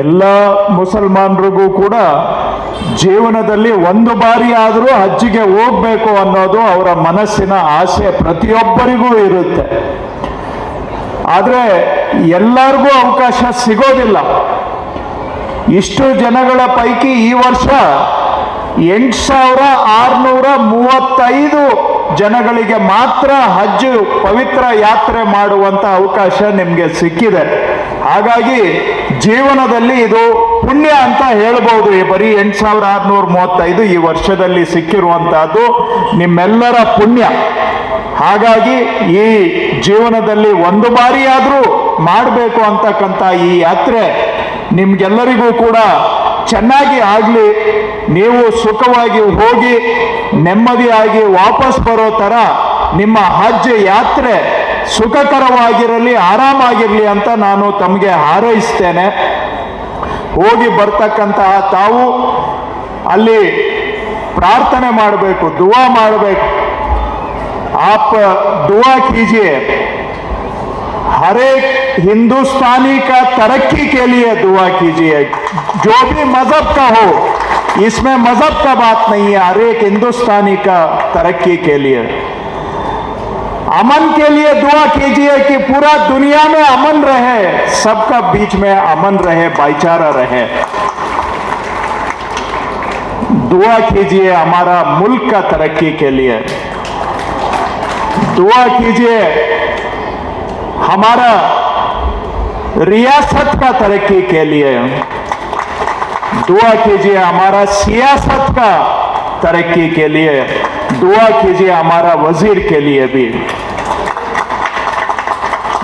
ಎಲ್ಲ ಮುಸಲ್ಮಾನರಿಗೂ ಕೂಡ ಜೀವನದಲ್ಲಿ ಒಂದು ಬಾರಿ ಆದರೂ ಹಜ್ಜಿಗೆ ಹೋಗ್ಬೇಕು ಅನ್ನೋದು ಅವರ ಮನಸ್ಸಿನ ಆಸೆ ಪ್ರತಿಯೊಬ್ಬರಿಗೂ ಇರುತ್ತೆ. ಆದರೆ ಎಲ್ಲರಿಗೂ ಅವಕಾಶ ಸಿಗೋದಿಲ್ಲ. ಇಷ್ಟು ಜನಗಳ ಪೈಕಿ ಈ ವರ್ಷ 8635 ಜನಗಳಿಗೆ ಮಾತ್ರ ಹಜ್ ಪವಿತ್ರ ಯಾತ್ರೆ ಮಾಡುವಂತ ಅವಕಾಶ ನಿಮಗೆ ಸಿಕ್ಕಿದೆ. ಹಾಗಾಗಿ ಜೀವನದಲ್ಲಿ ಇದು ಪುಣ್ಯ ಅಂತ ಹೇಳ್ಬೋದು. ಬರೀ 8635 ಈ ವರ್ಷದಲ್ಲಿ ಸಿಕ್ಕಿರುವಂತಹದ್ದು ನಿಮ್ಮೆಲ್ಲರ ಪುಣ್ಯ. ಹಾಗಾಗಿ ಈ ಜೀವನದಲ್ಲಿ ಒಂದು ಬಾರಿ ಆದರೂ ಮಾಡಬೇಕು ಅಂತಕ್ಕಂಥ ಈ ಯಾತ್ರೆ ನಿಮ್ಗೆಲ್ಲರಿಗೂ ಕೂಡ ಚೆನ್ನಾಗಿ ಆಗಲಿ. ನೀವು ಸುಖವಾಗಿ ಹೋಗಿ ನೆಮ್ಮದಿಯಾಗಿ ವಾಪಸ್ ಬರೋ ಥರ ನಿಮ್ಮ ಹಜ್ ಯಾತ್ರೆ ಸುಖಕರವಾಗಿರಲಿ, ಆರಾಮಾಗಿರಲಿ ಅಂತ ನಾನು ತಮಗೆ ಹಾರೈಸ್ತೇನೆ. ಹೋಗಿ ಬರ್ತಕ್ಕಂತಹ ತಾವು ಅಲ್ಲಿ ಪ್ರಾರ್ಥನೆ ಮಾಡಬೇಕು, ದುವಾ ಮಾಡಬೇಕು. आप दुआ कीजिए, हर एक हिंदुस्तानी का तरक्की के लिए दुआ कीजिए. जो भी मजहब का हो, इसमें मजहब का बात नहीं है, हर एक हिंदुस्तानी का तरक्की के लिए. अमन के लिए दुआ कीजिए कि पूरा दुनिया में अमन रहे, सबका बीच में अमन रहे, भाईचारा रहे. दुआ कीजिए हमारा मुल्क का तरक्की के लिए. दुआ कीजिए हमारा रियासत का तरक्की के लिए. दुआ कीजिए हमारा सियासत का तरक्की के लिए. दुआ कीजिए हमारा वजीर के लिए भी.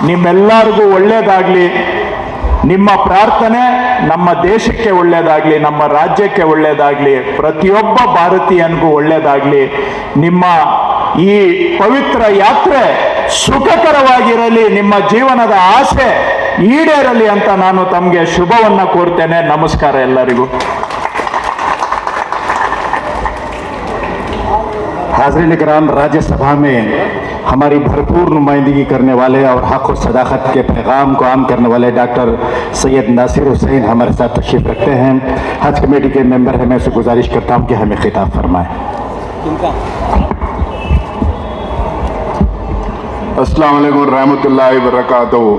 ನಿಮ್ಮೆಲ್ಲರಿಗೂ ಒಳ್ಳೆಯದಾಗಲಿ. ನಿಮ್ಮ ಪ್ರಾರ್ಥನೆ ನಮ್ಮ ದೇಶಕ್ಕೆ ಒಳ್ಳೆಯದಾಗಲಿ, ನಮ್ಮ ರಾಜ್ಯಕ್ಕೆ ಒಳ್ಳೆಯದಾಗಲಿ, ಪ್ರತಿಯೊಬ್ಬ ಭಾರತೀಯನಿಗೂ ಒಳ್ಳೆಯದಾಗಲಿ. ನಿಮ್ಮ ಈ ಪವಿತ್ರ ಯಾತ್ರೆ ಸುಖಕರವಾಗಿರಲಿ, ನಿಮ್ಮ ಜೀವನದ ಆಸೆ ಈಡೇರಲಿ ಅಂತ ನಾನು ತಮಗೆ ಶುಭವನ್ನ ಕೋರ್ತೇನೆ. ನಮಸ್ಕಾರ ಎಲ್ಲರಿಗೂ. हाज़रीन किराम, राज्यसभा में हमारी भरपूर नुमाइंदगी करने वाले और हक और सदाकत के पैगाम को आम करने वाले डॉक्टर सैयद नासिर हुसैन हमारे साथ तशरीफ रखते हैं. हज कमेटी के मेंबर हैं, मैं उसे गुजारिश करता हूं कि हमें खिताब फरमाएं. अस्सलाम वालेकुम रहमतुल्लाहि व बरकातहू.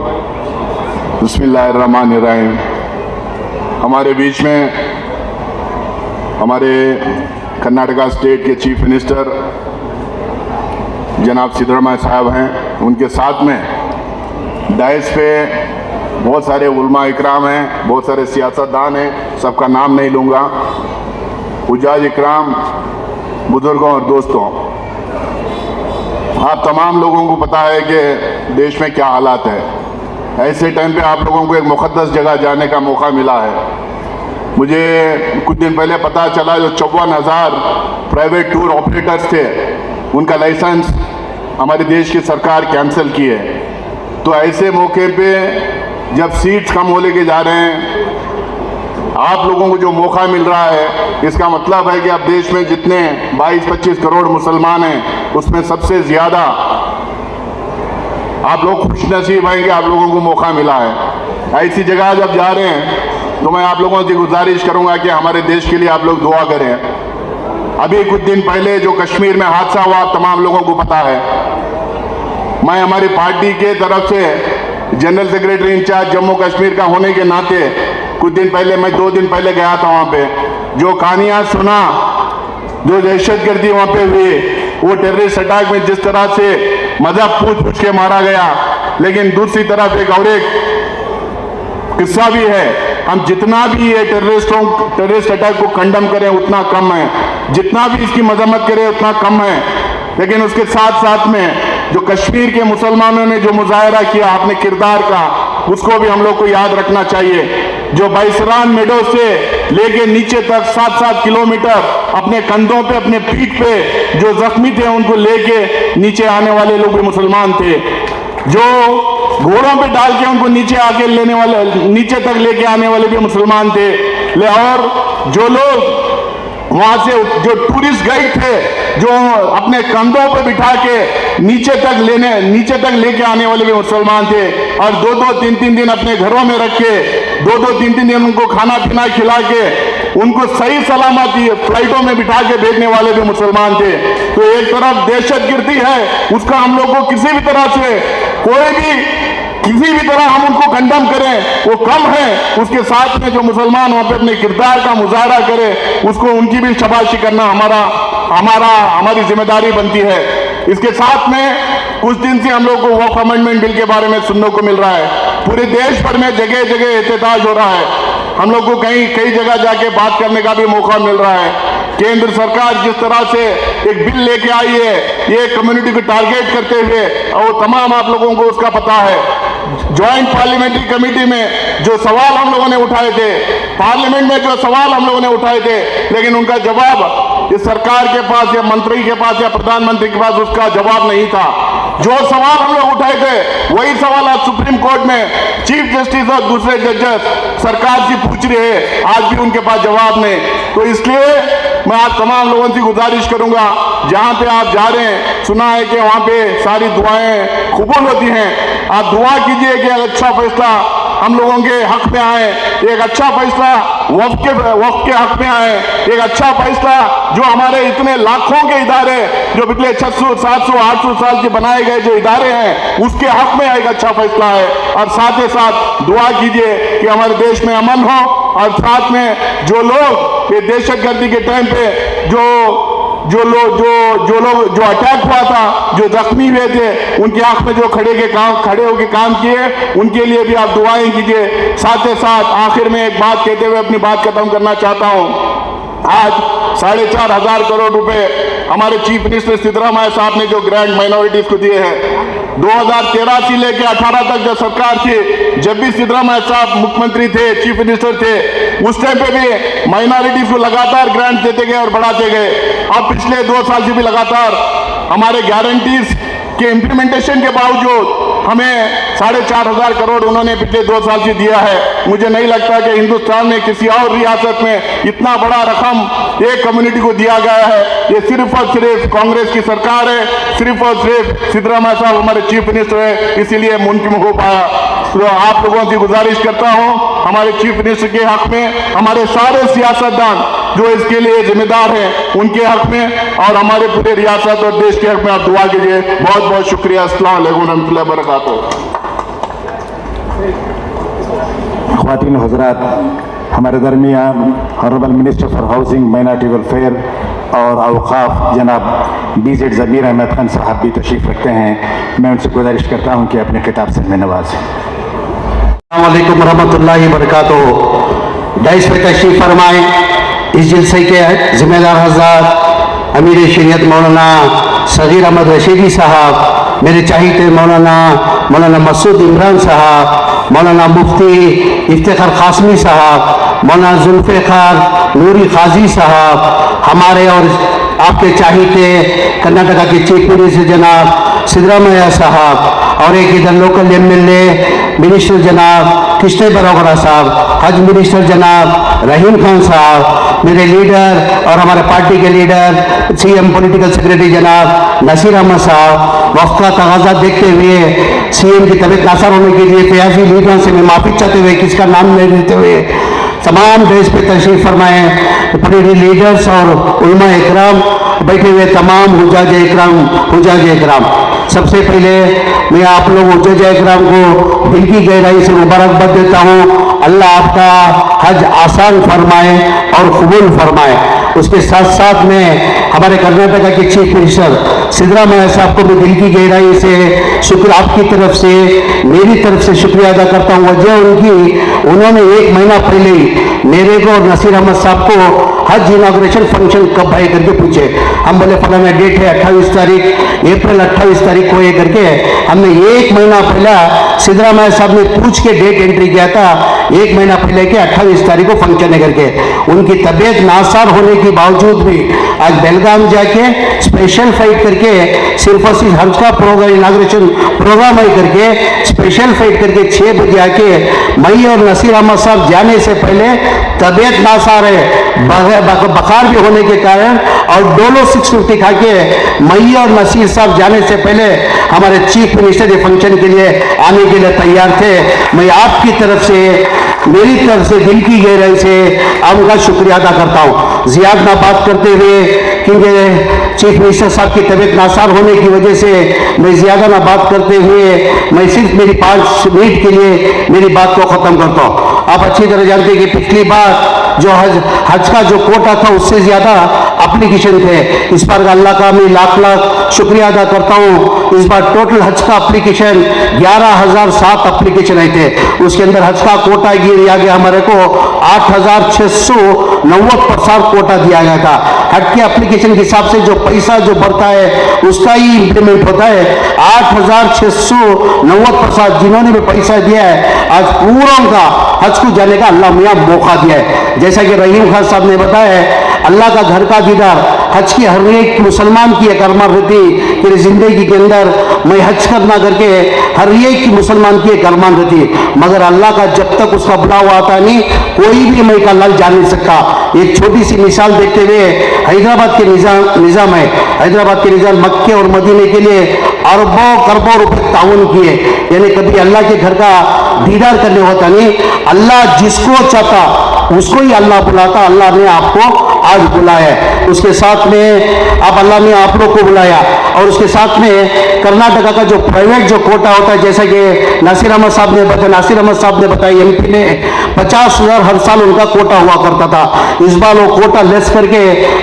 बिस्मिल्लाहिर्रहमानिर्रहीम. हमारे बीच में हमारे कर्नाटका स्टेट के चीफ मिनिस्टर जनाब सिद्धरामैया साहब हैं. उनके साथ में डायस पे बहुत सारे उलमा इकराम हैं, बहुत सारे सियासतदान हैं. सबका नाम नहीं लूँगा. हुज्जाज इकराम, बुजुर्गों और दोस्तों, आप तमाम लोगों को पता है कि देश में क्या हालात है. ऐसे टाइम पे आप लोगों को एक मुक़द्दस जगह जाने का मौका मिला है. मुझे कुछ दिन पहले पता चला जो 54,000 प्राइवेट टूर ऑपरेटर्स थे, उनका लाइसेंस हमारे देश की सरकार कैंसिल की है. तो ऐसे मौके पे जब सीट्स कम होने के जा रहे हैं, आप लोगों को जो मौका मिल रहा है, इसका मतलब है कि अब देश में जितने 22-25 करोड़ मुसलमान हैं, उसमें सबसे ज़्यादा आप लोग खुशनसीब हैं कि आप लोगों को मौका मिला है. ऐसी जगह जब जा रहे हैं तो मैं आप लोगों से गुजारिश करूंगा कि हमारे देश के लिए आप लोग दुआ करें. अभी कुछ दिन पहले जो कश्मीर में हादसा हुआ, तमाम लोगों को पता है. मैं हमारी पार्टी के तरफ से general secretary incharge Jammu Kashmir का होने के नाते कुछ दिन पहले, मैं 2 दिन पहले गया था वहाँ पे. जो कहानियाँ सुना, जो दहशतगर्दी वहाँ पे हुई, वो टेररिस्ट अटैक में जिस तरह से मजहब पूछ के मारा गया, लेकिन दूसरी तरफ एक और एक किस्सा भी है. हम जितना भी ये टेररिस्ट अटैक को कंडम करें उतना कम है, जितना भी इसकी मजम्मत करें उतना कम है. लेकिन उसके साथ साथ में जो कश्मीर के मुसलमानों ने जो मुजाहरा किया अपने किरदार का, उसको भी हम लोग को याद रखना चाहिए. जो बाइसरान मेडो से लेके नीचे तक 7-7 किलोमीटर अपने कंधों पे, अपने पीठ पे जो जख्मी थे, उनको लेके नीचे आने वाले लोग भी मुसलमान थे. जो घोड़ों पे डाल के उनको नीचे आके लेने वाले, नीचे तक लेके आने वाले भी मुसलमान थे. और जो लोग वहां से, जो टूरिस्ट गाइड थे, जो अपने कंधों पे बिठा के नीचे तक लेके आने वाले भी मुसलमान थे. और 2-2, 3-3 दिन अपने घरों में रख के 2-2 3-3 दिन उनको खाना पीना खिला के उनको सही सलामती फ्लाइटों में बिठा के भेजने वाले भी मुसलमान थे। तो एक तरफ दहशतगर्दी है, उसका हम लोग को किसी भी तरह से कोई भी किसी भी तरह हम उनको कंडम करें वो कम है, उसके साथ में जो मुसलमान वहां पे अपने किरदार का मुजाहरा करे उसको उनकी भी शाबाशी करना हमारी जिम्मेदारी बनती है। इसके साथ में कुछ दिन से हम लोग को वक्फ अमेंडमेंट बिल के बारे में सुनने को मिल रहा है। पूरे देश भर में जगह जगह एहतजाज हो रहा है। हम लोग को कई जगह जाके बात करने का भी मौका मिल रहा है। केंद्र सरकार जिस तरह से एक बिल लेके आई है ये कम्युनिटी को टारगेट करते हुए, और तमाम आप लोगों को उसका पता है। ज्वाइंट पार्लियामेंट्री कमेटी में जो सवाल हम लोगों ने उठाए थे, पार्लियामेंट में जो सवाल हम लोगों ने उठाए थे, लेकिन उनका जवाब इस सरकार के पास या मंत्री के पास या प्रधानमंत्री के पास उसका जवाब नहीं था। जो सवाल हम लोग उठाए थे वही सवाल आज सुप्रीम कोर्ट में चीफ जस्टिस और दूसरे जजेस सरकार से पूछ रहे हैं, आज भी उनके पास जवाब नहीं। तो इसलिए मैं आज तमाम लोगों से गुजारिश करूंगा, जहां पे आप जा रहे हैं, सुना है कि वहां पे सारी दुआएं कबूल होती हैं, आप दुआ कीजिए कि एक अच्छा फैसला हम लोगों के हक में आए, एक अच्छा फैसला वक्फ के हक में आए, एक अच्छा फैसला जो हमारे इतने लाखों के इदारे जो पिछले 600 700 800 साल से बनाए गए जो इदारे हैं उसके हक में एक अच्छा फैसला है। और साथ ही साथ दुआ कीजिए कि हमारे देश में अमन हो, और साथ में जो लोग ये दहशतगर्दी के टाइम पे जो लोग अटैक हुआ था, जो जख्मी हुए थे, उनकी आंख में जो खड़े होकर काम किए, उनके लिए भी आप दुआएं कीजिए। साथ ही साथ आखिर में एक बात कहते हुए अपनी बात खत्म करना चाहता हूं। आज 4,500 करोड़ रुपए हमारे चीफ मिनिस्टर सिद्धरामैया साहब ने जो ग्रांट माइनॉरिटीज को दिए हैं, 2013 से लेकर 18 तक जो सरकार थी, जब भी सिद्धरामैया साहब मुख्यमंत्री थे, चीफ मिनिस्टर थे, उस टाइम पे भी माइनॉरिटीज को लगातार ग्रांट देते गए और बढ़ाते गए। अब पिछले 2 साल से भी लगातार हमारे गारंटीज के इम्प्लीमेंटेशन के बावजूद हमें 4,500 करोड़ उन्होंने पिछले 2 साल से दिया है। मुझे नहीं लगता कि हिंदुस्तान में किसी और रियासत में इतना बड़ा रकम एक कम्युनिटी को दिया गया है। ये सिर्फ और सिर्फ कांग्रेस की सरकार है, सिर्फ और सिर्फ सिद्धरामैया साहब हमारे चीफ मिनिस्टर है, इसीलिए मुमकिन हो पाया। तो आप लोगों से गुजारिश करता हूं, हमारे चीफ मिनिस्टर के हक में, हमारे सारे सियासतदान जो इसके लिए जिम्मेदार हैं उनके हक में, और हमारे पूरे रियासत और देश के हक में आप दुआ कीजिए। बहुत बहुत शुक्रिया। अस्सलाम वालेकुम रहमतुल्लाहि व बरकातहू। ख्वातीन हज़रात, हमारे दरमियान honourable minister for housing, minority welfare और अवकाफ जनाब BZ ज़मीर अहमद खान साहब भी तशरीफ़ रखते हैं। मैं उनसे गुजारिश करता हूं कि अपने खिताब से हमें नवाजें। अस्सलामु अलैकुम रहमतुल्लाहि व बरकातहू। डाइस पे तशरीफ़ फरमाएं। इस जलसे के जिम्मेदार हज़रात अमीर शरीयत मौलाना सगीर अहमद रशीदी साहब, मेरे चाहते मौलाना मसूद इमरान साहब, मौलाना मुफ्ती इफ्तिखार कासमी साहब, मौलाना जुल्फ़िकार नूरी काजी साहब, हमारे और आपके चाहते कर्नाटका के चीफ मिनिस्टर जनाब सिद्धरामैया साहब, और एक इधर लोकल MLA मिनिस्टर जनाब कृष्ण बरोगरा साहब, हज मिनिस्टर जनाब रहीम खान साहब, मेरे लीडर और हमारे पार्टी के लीडर CM पॉलिटिकल सेक्रेटरी जनाब नसीर अहमद साहब, वक्त का तगाजा देखते हुए CM की तबीयत नासार होने के लिए प्रयासी लीडरों से मैं माफी चाहते हुए, किसका नाम नहीं लेते हुए, तमाम देश पे तशरीफ फरमाए पूरे लीडर्स और उलमा इकराम, बैठे हुए तमाम हुजाज इकराम, सबसे पहले मैं आप लोग हुजाज इकराम को दिल की गहराई से मुबारकबाद देता हूँ। अल्लाह आपका हज आसान फरमाए और कबूल फरमाए। उसके साथ साथ में हमारे कर्नाटका के चीफ मिनिस्टर सिद्धरामैया साहब को भी दिल की गहराई से शुक्र, आपकी तरफ से मेरी तरफ से शुक्रिया अदा करता हूँ। वजह उन्होंने 1 महीना पहले ही मेरे को और नसीर अहमद साहब को हज इनाग्रेशन फंक्शन कब है करके पूछे। हम बोले फलाना डेट है 28 तारीख, अप्रैल 28 तारीख को ये करके हमने 1 महीना पहला सिद्धरामैया साहब ने पूछ के डेट एंट्री किया था, 1 महीना पहले के 28 तारीख को फंक्शन है करके। उनकी तबीयत नासार होने के बावजूद भी आज बेलगाम जाके स्पेशल फ्लाइट करके सिर्फ और सिर्फ हज का प्रोग्राम इनाग्रेशन प्रोग्राम है करके स्पेशल फ्लाइट करके 6 बजे आके मई और नसीर अहमद साहब जाने से पहले तबीयत नासार है, बुखार भी होने के कारण, और डोलो 650 खा के मई और नसीर साहब जाने से पहले हमारे चीफ मिनिस्टर के फंक्शन के लिए आने के लिए तैयार थे। मैं आपकी तरफ से मेरी तरफ से दिल की गहराई से उनका शुक्रिया अदा करता हूँ। ज्यादा बात करते हुए, क्योंकि चीफ मिनिस्टर साहब की तबीयत नासार होने की वजह से मैं ज्यादा ना बात करते हुए मैं सिर्फ मेरी 5 मिनट के लिए मेरी बात को खत्म करता हूँ। आप अच्छी तरह जानते हैं कि पिछली बार जो हज का जो कोटा था उससे ज्यादा एप्लीकेशन थे। इस बार अल्लाह का मैं लाख लाख शुक्रिया अदा करता हूँ। इस बार टोटल हज का एप्लीकेशन 11,007 एप्लीकेशन आए थे। उसके अंदर हज का कोटा दिया गया हमारे को 8,690% कोटा दिया गया था। हज के एप्लीकेशन के हिसाब से जो पैसा जो बढ़ता है उसका ही इंप्लीमेंट होता है। 8,690% जिन्होंने भी पैसा दिया है आज पूरा उनका हज को जाने का अल्लाह मियाँ मौका दिया है। जैसा कि रहीम खान साहब ने बताया है, अल्लाह का घर का दीदार हज की हर एक मुसलमान की एक अरमान रहती कि जिंदगी के अंदर मैं हज करना करके हर एक की मुसलमान की एक अरमान रहती, मगर अल्लाह का जब तक उसका बुलावा आता नहीं कोई भी मैं का अल्लाह जान नहीं सकता। एक छोटी सी मिसाल देखते हुए हैदराबाद के निज़ाम है। हैदराबाद के निज़ाम मक्के और मदीने के लिए अरबों खरबों रुपए ताउन किए, यानी कभी अल्लाह के घर का दीदार करने होता नहीं, अल्लाह जिसको चाहता उसको ही अल्लाह बुलाता। अल्लाह ने आपको आज बुलाया है, उसके साथ में अब अल्लाह ने आप लोग को बुलाया, और उसके साथ में कर्नाटका का जो प्राइवेट जो कोटा होता है, जैसा कि नासिर अहमद साहब ने बताया एमपी में 50,000 हर साल उनका कोटा हुआ करता था। इस बार वो कोटा लेस करके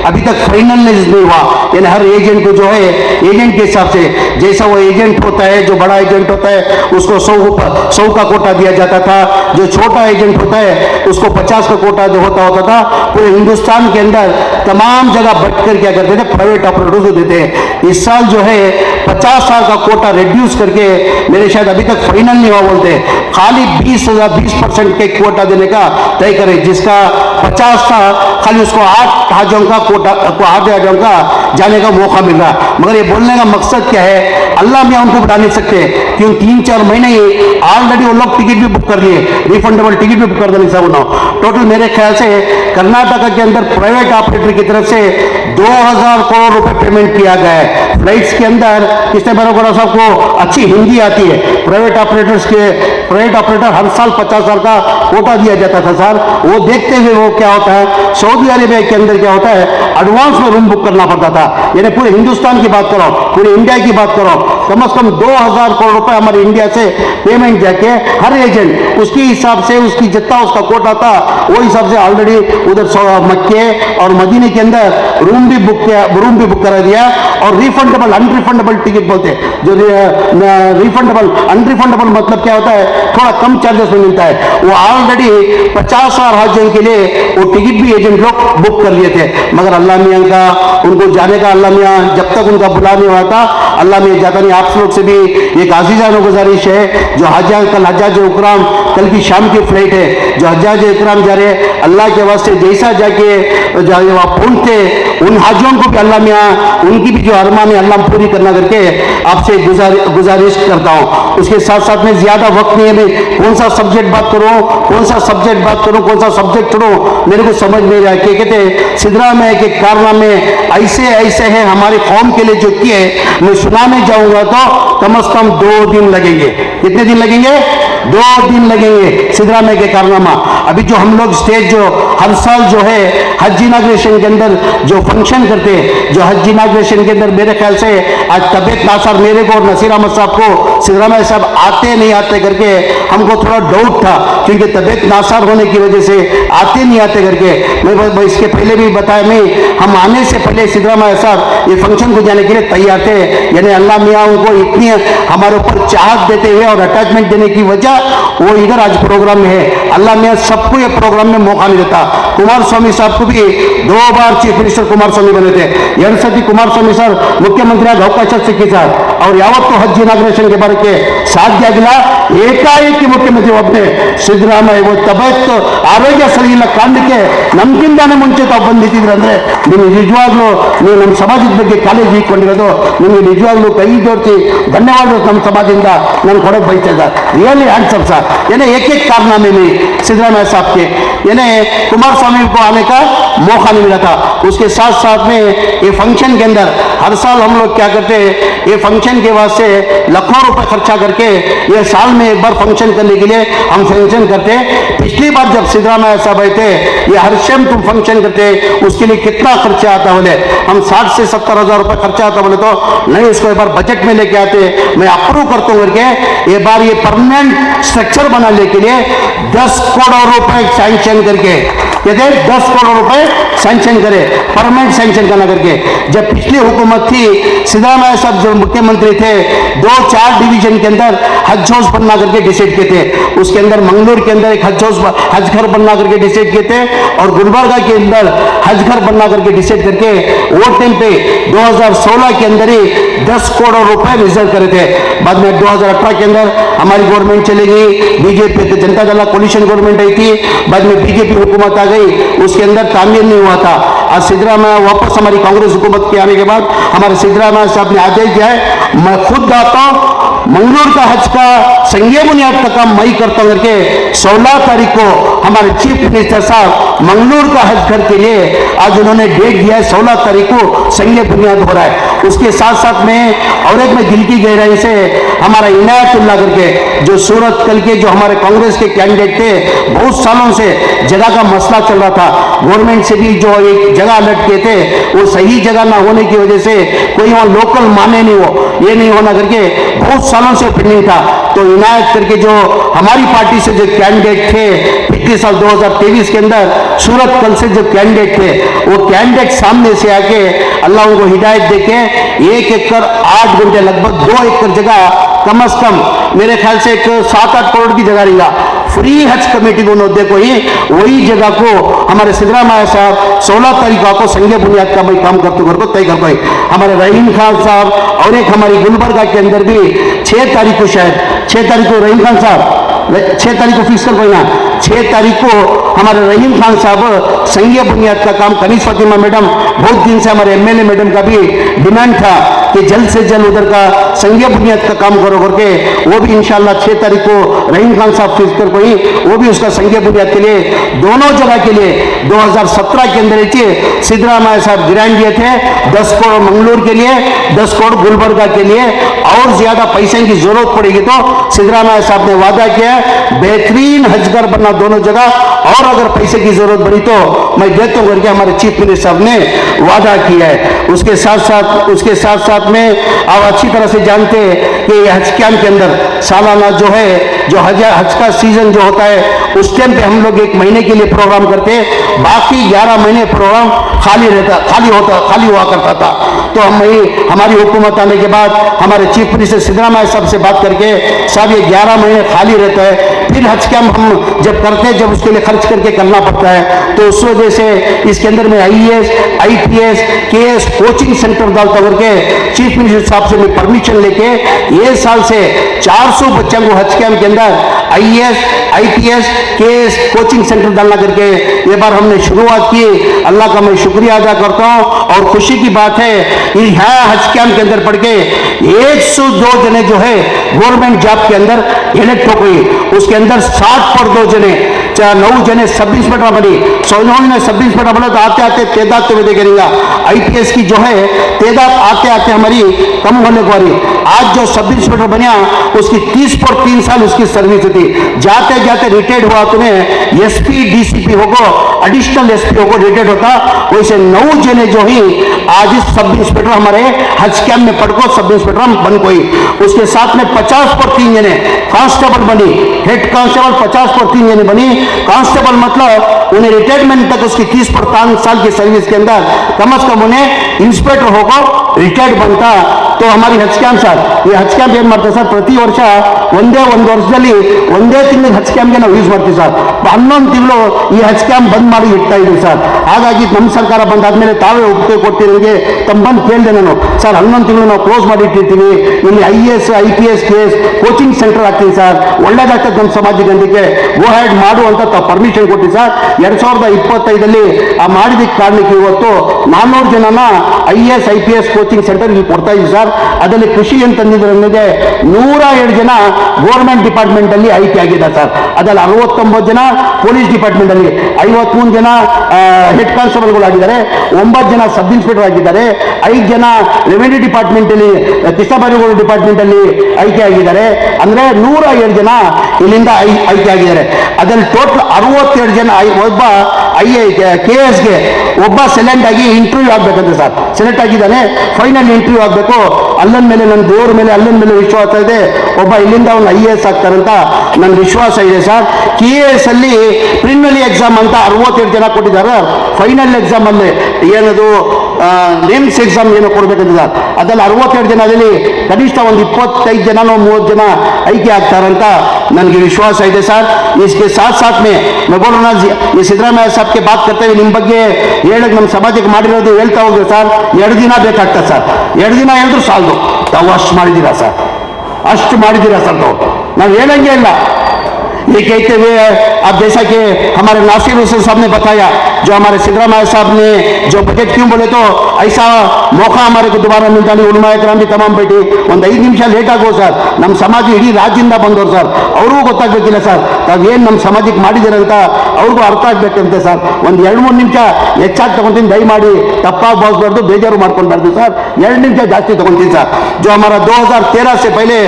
अभी तक फाइनल नहीं हुआ, यानी हर एजेंट को जो है एजेंट के हिसाब से जैसा वो एजेंट होता है, जो बड़ा एजेंट होता है उसको 100 का कोटा दिया जाता था, जो छोटा एजेंट होता है उसको 50 का कोटा जो होता था। पूरे हिंदुस्तान के अंदर तमाम जगह बैठकर क्या करते थे, प्राइवेट ऑपरेटर्स को देते हैं। इस साल जो है 50 साल का कोटा रिड्यूस करके मेरे शायद अभी तक फाइनल नहीं हुआ बोलते, खाली 20% के कोटा देने का तय करें, जिसका 50 था खाली उसको 8 हाजों का कोटा को 8 हाजों का जाने का मौका मिल रहा। मगर ये बोलने का मकसद क्या है, अल्लाह में उनको बता नहीं सकते क्यों 3-4 महीने ही ऑलरेडी वो लोग टिकट भी बुक कर लिए, रिफंडेबल टिकट भी बुक कर देने सब। टोटल मेरे ख्याल से कर्नाटका के अंदर प्राइवेट ऑपरेटर की तरफ से 2,000 करोड़ रुपए पेमेंट किया गया है। फ्लाइट्स के अंदर किसने बराबर सबको अच्छी हिंदी आती है, प्राइवेट ऑपरेटर हर साल 50 साल का कोटा दिया जाता था सर। वो देखते हुए वो क्या होता है, सऊदी अरेबिया के अंदर क्या होता है, एडवांस में रूम बुक करना पड़ता था। यानी पूरे हिंदुस्तान की बात करो, पूरे इंडिया की बात करो, कम से कम 2,000 करोड़ रुपए हमारे इंडिया से पेमेंट जाके हर एजेंट उसके हिसाब से उसकी जितना उसका कोटा था वो हिसाब से ऑलरेडी उधर मक्के और मदीने के अंदर रूम भी बुक करा दिया। और रिफंडेबल अनरिफंडेबल टिकट बोलते हैं, जो रिफंडेबल अनरिफंडेबल मतलब क्या होता है, थोड़ा कम चार्जेस में मिलता है, वो ऑलरेडी 50,000 हाजियों के लिए वो टिकट भी एजेंट लोग बुक कर लिए थे। मगर अल्लाह मियाँ का उनको जाने का, अल्लाह मियाँ जब तक उनका बुला नहीं हुआ था अल्लाह मियाँ जाता नहीं। आप लोग से भी एक आजीज़ाना गुजारिश है, जो कल हज्जाज इकराम कल की शाम की फ्लाइट है, जो हज्जाज इकराम जा रहे हैं, अल्लाह के वास्ते जैसा जाके वहाँ पहुंचते उन हाजियों को भी अल्लाह मियाँ उनकी भी जो अरमान है अल्लाह पूरी करना करके आपसे गुजारिश करता हूँ। उसके साथ साथ में ज्यादा वक्त नहीं है, मैं कौन सा सब्जेक्ट बात करूँ, कौन सा सब्जेक्ट छोड़ूं, मेरे को समझ नहीं रहा। क्या कहते हैं सिद्धरामैया के कारनामे ऐसे हैं हमारी कौम के लिए जो किए, मैं सुनाने जाऊंगा तो कम से कम 2 दिन लगेंगे। कितने दिन लगेंगे? 2 दिन लगेंगे सिद्धरामैया के कारनामा। अभी जो हम लोग स्टेज जो हर साल जो है हज इनाग्रेशन के अंदर जो फंक्शन करते हैं, जो हज इनाग्रेशन के अंदर मेरे ख्याल से आज तबीयत नासार मेरे को और नसीर अहमद साहब को सिद्धरामैया साहब आते नहीं आते करके हमको थोड़ा डाउट था, क्योंकि तबीयत नासार होने की वजह से आते नहीं आते करके। मैं इसके पहले भी बताया, मैं हम आने से पहले सिद्धरामैया साहब ये फंक्शन को जाने के लिए तैयार थे। यानी अल्लाह मियाँ उनको इतनी हमारे ऊपर चाहत देते हुए और अटैचमेंट देने की वजह वो इधर आज प्रोग्राम में है। अल्लाह मियाँ सबको ये प्रोग्राम में मौका नहीं देता। कुमार स्वामी साहब को भी 2 बार चीफ मिनिस्टर कुमार स्वामी बने थे, ಎರಡ್ कुमार स्वामी सर मुख्यमंत्री अवकाश ಸಿಕ್ಕಿದ್ದಾರೆ। ಅವ್ರು ಯಾವತ್ತೂ ಹಜ್ ಇನಾಗ್ರೇಷನ್ ಗೆ ಬರಕ್ಕೆ ಸಾಧ್ಯ ಆಗಿಲ್ಲ। ಏಕಾಏಕಿ ಮುಖ್ಯಮಂತ್ರಿ ಒಬ್ಬನೇ ಸಿದ್ದರಾಮಯ್ಯ ತಬೈತ್ ಆರೋಗ್ಯ ಸರಿ ಇಲ್ಲ ಕಾರಣಕ್ಕೆ ನಮ್ಗಿಂತಾನೆ ಮುಂಚೆ ತಾವು ಬಂದಿಟ್ಟಿದ್ರು ಅಂದ್ರೆ ನಿಮಗೆ ನಿಜವಾಗ್ಲೂ ನೀವು ನಮ್ಮ ಸಮಾಜದ ಬಗ್ಗೆ ಕಾಳಜಿ ಇಟ್ಕೊಂಡಿರೋದು ನಿಮಗೆ ನಿಜವಾಗ್ಲೂ ಕೈ ಜೋಡಿಸಿ ಧನ್ಯವಾದ ನಮ್ಮ ಸಮಾಜದಿಂದ ನಾನು ಕೊಡೋಕೆ ಬಯಸ್ತಾ ಇದ್ದಾರೆ। Really handsome sir. यानी एक कारनामे में सिद्धरामैया साहब के यानी कुमार स्वामी को आने का मौका नहीं मिला था। उसके साथ साथ में ये फंक्शन के अंदर हर साल हम लोग क्या करते हैं, ये फंक्शन के वास्ते लाखों रुपए खर्चा करके ये साल में एक बार फंक्शन करने के लिए हम फंक्शन करते हैं। पिछली बार जब सिद्धरामैया साहब आए थे, ये हर शाम तुम फंक्शन करते, उसके लिए कितना खर्चा आता बोले, हम 60 से 70 हजार रुपए खर्चा आता बोले, तो नहीं उसको एक बार बजट में लेके आते, मैं अप्रूव करता हूँ करके एक बार ये परमानेंट स्ट्रक्चर बनाने के लिए 10 करोड़ रुपए सैंक्शन करके, कहते 10 करोड़ रुपए सैंक्शन करे, परमानेंट सैंक्शन करना करके। जब पिछली हुकूमत थी, सिद्धरामैया साहब जो मुख्यमंत्री थे, 2-4 डिवीजन के अंदर हज हाउस बनना करके डिसाइड किए थे, उसके अंदर मंगलूर के अंदर एक हज घर बनना करके डिसाइड किए थे, और गुलबर्गा के अंदर हज घर बनना करके डिसाइड करके वो टाइम पे 2016 के अंदर ही 10 करोड़ रुपए रिजर्व करे थे। बाद में 2018 के अंदर हमारी गवर्नमेंट चली गई, BJP Janata Dal coalition government आई थी, बाद में बीजेपी हुकूमत आ गई, उसके अंदर तामीर नहीं हुआ था। आज सिद्धरामैया वापस हमारी कांग्रेस हुकूमत के आने के बाद हमारे सिद्धरामैया साहब ने आदेश दिया है, मैं खुद आता हूं, मंगलूर का हज का संघीय बुनियाद का काम मैं करता हूं करके 16 तारीख को हमारे चीफ मिनिस्टर साहब मंगलूर का हज घर के लिए आज उन्होंने डेट दिया है, 16 तारीख को संघीय बुनियाद हो रहा है। उसके साथ साथ में और एक मैं दिल की गहराई से हमारा इनायतुल्लाह करके जो सूरत कल के जो हमारे कांग्रेस के कैंडिडेट थे, बहुत सालों से जगह का मसला चल रहा था, गवर्नमेंट से भी जो एक जगह अलर्ट किए थे, वो सही जगह ना होने की वजह से कोई वहां लोकल माने नहीं हो, ये नहीं होना करके बहुत सालों से पेंडिंग था। तो इनायत करके जो हमारी पार्टी से जो कैंडिडेट थे पिछले साल 2023 के अंदर सूरत कल से जो कैंडिडेट थे, वो कैंडिडेट सामने से आके अल्लाह उनको हिदायत देके 1 एकड़ 8 गुंठे लगभग 2 एकड़ जगह कम से कम मेरे ख्याल से एक 7-8 करोड़ की जगह रहेगा, फ्री हज कमेटी को नोदे को ही वही जगह को हमारे सिद्धरामैया साहब 16 तारीख को संघीय बुनियाद का भाई काम करते कर तय कर पाए। हमारे रहीम खान साहब और एक हमारी गुलबर्गा के अंदर भी 6 तारीख को, शायद 6 तारीख को रहीम खान साहब 6 तारीख को फिक्स कर पाए ना, 6 तारीख को हमारे रहीम खान साहब संघीय बुनियाद का काम, कनीज फातिमा मैडम बहुत दिन से हमारे एमएलए मैडम का भी डिमांड था कि जल्द से जल्द उधर का संघीय बुनियाद का काम करो करके, वो भी इंशाल्लाह 6 तारीख को रहीम खान साहब फिक्स कर पाई, वो भी उसका संघीय बुनियाद के लिए दोनों जगह के लिए 2017 के अंदर सिद्धरामैया साहब ग्रांट दिए थे 10 करोड़ मंगलूर के लिए, 10 करोड़ गुलबर्गा के लिए, और ज्यादा पैसे की जरूरत पड़ेगी तो सिद्धरामैया साहब ने वादा किया बेहतरीन हजगर बनना दोनों जगह, और अगर पैसे की जरूरत पड़ी तो मैं देता हूं करके हमारे चीफ मिनिस्टर साहब ने वादा किया है। उसके साथ साथ में आप अच्छी तरह से जानते हैं कि हज कैंप के अंदर सालाना जो है जो हज का सीजन जो होता है उस टाइम पे हम लोग 1 महीने के लिए प्रोग्राम करते हैं, बाकी 11 महीने प्रोग्राम खाली हुआ करता था। तो हमारी हुकूमत आने के बाद हमारे चीफ मिनिस्टर सिद्धरामैया साहब से बात करके, साहब ये 11 महीने खाली रहता है, फिर हज कैंप हम जब करते हैं जब उसके लिए खर्च करके करना पड़ता है, तो उस वजह से इसके अंदर में IAS, IPS, KS coaching centre डालता करके चीफ मिनिस्टर साहब से मैं परमिशन लेके ये साल से 400 बच्चों को हज कैंप के अंदर IAS, IPS, KS coaching centre डालना करके ये बार हमने शुरुआत की। अल्लाह का मैं शुक्रिया अदा करता हूँ, और खुशी की बात है कि यहाँ हज कैंप के अंदर पढ़ के 102 जने जो है गवर्नमेंट जॉब के अंदर इलेक्ट हो गई, उसके अंदर 60 पर 2 जने 9 जने सब इंस्पेक्टर बनी, 100 ने सब इंस्पेक्टर बना, तो आते आते तेदाद तो मैं करेंगे IPS की जो है तेदाद आते आते हमारी कम होने को आ रही। आज जो सब इंस्पेक्टर बना उसकी 30 पर 3 साल उसकी सर्विस थी, जाते जाते रिटायर्ड हुआ तो SP DCP होगा, एडिशनल SP होगा रिटायर्ड होता, वैसे 9 जने जो ही आज इस सब इंस्पेक्टर हमारे हज कैंप में पढ़कर सब इंस्पेक्टर बन कोई। उसके साथ में 50 पर 3 जने कांस्टेबल बनी, हेड कांस्टेबल 50 पर 3 जने बनी। कांस्टेबल मतलब उन्हें रिटायरमेंट तक उसकी 30 पर 3 साल की सर्विस के अंदर कम से कम उन्हें इंस्पेक्टर होकर रिटायर्ड बनता। तो हमारी हज कैंप सर ये हज कैंप ಏನು ಮಾಡ್ತಾರೆ ಸರ್, ಪ್ರತಿ ವರ್ಷ ಒಂದೇ ವರ್ಷದಲ್ಲಿ ಒಂದೇ ತಿಂಗಳು ಹಜ್ ಕ್ಯಾಂಪ್ಗೆ ನಾವು ಯೂಸ್ ಮಾಡ್ತೀವಿ ಸರ್, 11 ತಿಂಗಳು ಈ ಹಜ್ ಕ್ಯಾಂಪ್ ಬಂದ್ ಮಾಡಿ ಇಡ್ತಾ ಇದ್ದೀವಿ ಸರ್। ಹಾಗಾಗಿ ನಮ್ಮ ಸರ್ಕಾರ ಬಂದಾದ್ಮೇಲೆ ತಾವೇ ಒಪ್ಪಿಗೆ ಕೊಡ್ತಿರೋರಿಗೆ ತಮ್ಮ ಬಂದು ಕೇಳಿದೆ ನಾನು, ಸರ್ 11 ತಿಂಗಳು ನಾವು ಕ್ಲೋಸ್ ಮಾಡಿ ಇಟ್ಟಿರ್ತೀವಿ, ಇಲ್ಲಿ IAS, IPS, KS coaching centre ಹಾಕ್ತೀವಿ ಸರ್, ಒಳ್ಳೇದಾಗ್ತದೆ ನಮ್ಮ ಸಮಾಜಕ್ಕೆ ಅದಕ್ಕೆ ಗೋ ಹ್ಯಾಡ್ ಮಾಡು ಅಂತ ತಾವು ಪರ್ಮಿಷನ್ ಕೊಟ್ಟು ಸರ್ 2025 ಆ ಮಾಡಿದ ಕಾರಣಕ್ಕೆ ಇವತ್ತು 400 ಜನನ IAS, IPS ಕೋಚಿಂಗ್ ಸೆಂಟರ್ ಇಲ್ಲಿ ಕೊಡ್ತಾ ಇದ್ದೀವಿ ಸರ್। ಸರ್. ಅದರಲ್ಲಿ ಖುಷಿ ಅಂತಂದಿದ್ರೆ ನನಗೆ 107 ಜನ ಗೌರ್ಮೆಂಟ್ ಡಿಪಾರ್ಟ್ಮೆಂಟ್ ಅಲ್ಲಿ ಆಯ್ಕೆ ಆಗಿದ್ದಾರೆ ಸರ್. ಅದರಲ್ಲಿ 69 ಜನ ಪೊಲೀಸ್ ಡಿಪಾರ್ಟ್ಮೆಂಟ್ ಅಲ್ಲಿ, 53 ಜನ ಹೆಡ್ ಕಾನ್ಸ್ಟೇಬಲ್ಗಳಾಗಿದ್ದಾರೆ, 9 ಜನ ಸಬ್ ಇನ್ಸ್ಪೆಕ್ಟರ್ ಆಗಿದ್ದಾರೆ, 5 ಜನ ರೆವಿನ್ಯೂ ಡಿಪಾರ್ಟ್ಮೆಂಟ್ ಅಲ್ಲಿ, ಕೃಷ್ಣಬಾರೇಗೌಡ ಡಿಪಾರ್ಟ್ಮೆಂಟ್ ಅಲ್ಲಿ ಆಯ್ಕೆ ಆಗಿದ್ದಾರೆ. ಅಂದ್ರೆ 107 ಜನ ಇಲ್ಲಿಂದ ಆಯ್ಕೆ ಆಗಿದ್ದಾರೆ. ಅದರಲ್ಲಿ ಟೋಟಲ್ 67 ಜನ, ಒಬ್ಬ KS ಗೆ ಒಬ್ಬ ಸೆಲೆಕ್ಟ್ ಆಗಿ ಇಂಟರ್ವ್ಯೂ ಆಗ್ಬೇಕಂತೆ ಸರ್. ಸೆಲೆಕ್ಟ್ ಆಗಿದ್ದಾನೆ, ಫೈನಲ್ ಇಂಟರ್ವ್ಯೂ ಆಗಬೇಕು. ಅಲ್ಲನ ಮೇಲೆ, ನನ್ನ ದೇವ್ರ ಮೇಲೆ, ಅಲ್ಲನ ಮೇಲೆ ವಿಶ್ವಾಸ ಇದೆ. ಒಬ್ಬ ಇಲ್ಲಿಂದ ಅವನು IAS ಆಗ್ತಾರಂತ ನನ್ನ ವಿಶ್ವಾಸ ಇದೆ ಸರ್. KS ಅಲ್ಲಿ ಪ್ರಿಲಿಮಿನರಿ ಎಕ್ಸಾಮ್ ಅಂತ 67 ಜನ ಕೊಟ್ಟಿದ್ದಾರೆ. ಫೈನಲ್ ಎಕ್ಸಾಮ್ ಅಲ್ಲಿ ಏನದು ನೇಮ್ಸ್ ಎಕ್ಸಾಮ್ ಏನೋ ಕೊಡ್ಬೇಕಂತ ಸರ್. ಅದ್ರಲ್ಲಿ 67 ಜನದಲ್ಲಿ ಕನಿಷ್ಠ ಒಂದು 25 ಜನನೋ 30 ಜನ ಆಯ್ಕೆ ಆಗ್ತಾರಂತ ನನಗೆ ವಿಶ್ವಾಸ ಇದೆ ಸರ್. इसके साथ साथ में मैं बोल रहा हूँ, ये सिद्धरामಯ್ಯ साहब के बात करते हुए ನಿಮ್ಮ ಬಗ್ಗೆ ಹೇಳಕ್ ನಮ್ಮ ಸಮಾಜಕ್ಕೆ ಮಾಡಿರೋದು ಹೇಳ್ತಾ ಹೋಗ್ರಿ ಸರ್. 2 ದಿನ ಬೇಕಾಗ್ತದೆ ಸರ್. 2 ದಿನ ಹೇಳಿದ್ರು ಸಾಲದು. ತಾವು ಅಷ್ಟು ಮಾಡಿದ್ದೀರಾ ಸರ್, ಅಷ್ಟು ಮಾಡಿದ್ದೀರಾ ಸರ್. ನಾವು ಹೇಳಂಗೆ ಇಲ್ಲ. ये कहते हुए अब जैसा कि हमारे नासिर हुसैन साहब ने बताया, जो हमारे सिद्धरामಯ್ಯ साहब ने जो बजट क्यों बोले, तो ऐसा मौका हमारे को दोबारा मिलता नहीं. उलमा इकराम भी तमाम बैठी ಒಂದು 5 ನಿಮಿಷ ಲೇಟ್ ಆಗೋ ಸರ್. ನಮ್ಮ ಸಮಾಜ ಇಡೀ ರಾಜ್ಯದಿಂದ ಬಂದವರು ಸರ್, ಅವ್ರಿಗೂ ಗೊತ್ತಾಗ್ಬೇಕಿಲ್ಲ ಸರ್ ತಾವೇನು ನಮ್ಮ ಸಮಾಜಕ್ಕೆ ಮಾಡಿದ್ದೀರಂತ ಅವ್ರಿಗೂ ಅರ್ಥ ಆಗ್ಬೇಕಂತೆ ಸರ್. ಒಂದು 2-3 ನಿಮಿಷ ಹೆಚ್ಚಾಗಿ ತಗೊಂತೀನಿ, ದಯಮಾಡಿ ತಪ್ಪಾಗಿ ಭಾವಿಸಬಾರ್ದು, ಬೇಜಾರು ಮಾಡ್ಕೊಳ್ಬಾರ್ದು ಸರ್. 2 ನಿಮಿಷ ಜಾಸ್ತಿ ತಗೊಂತೀನಿ सर. जो हमारा 2013 से पहले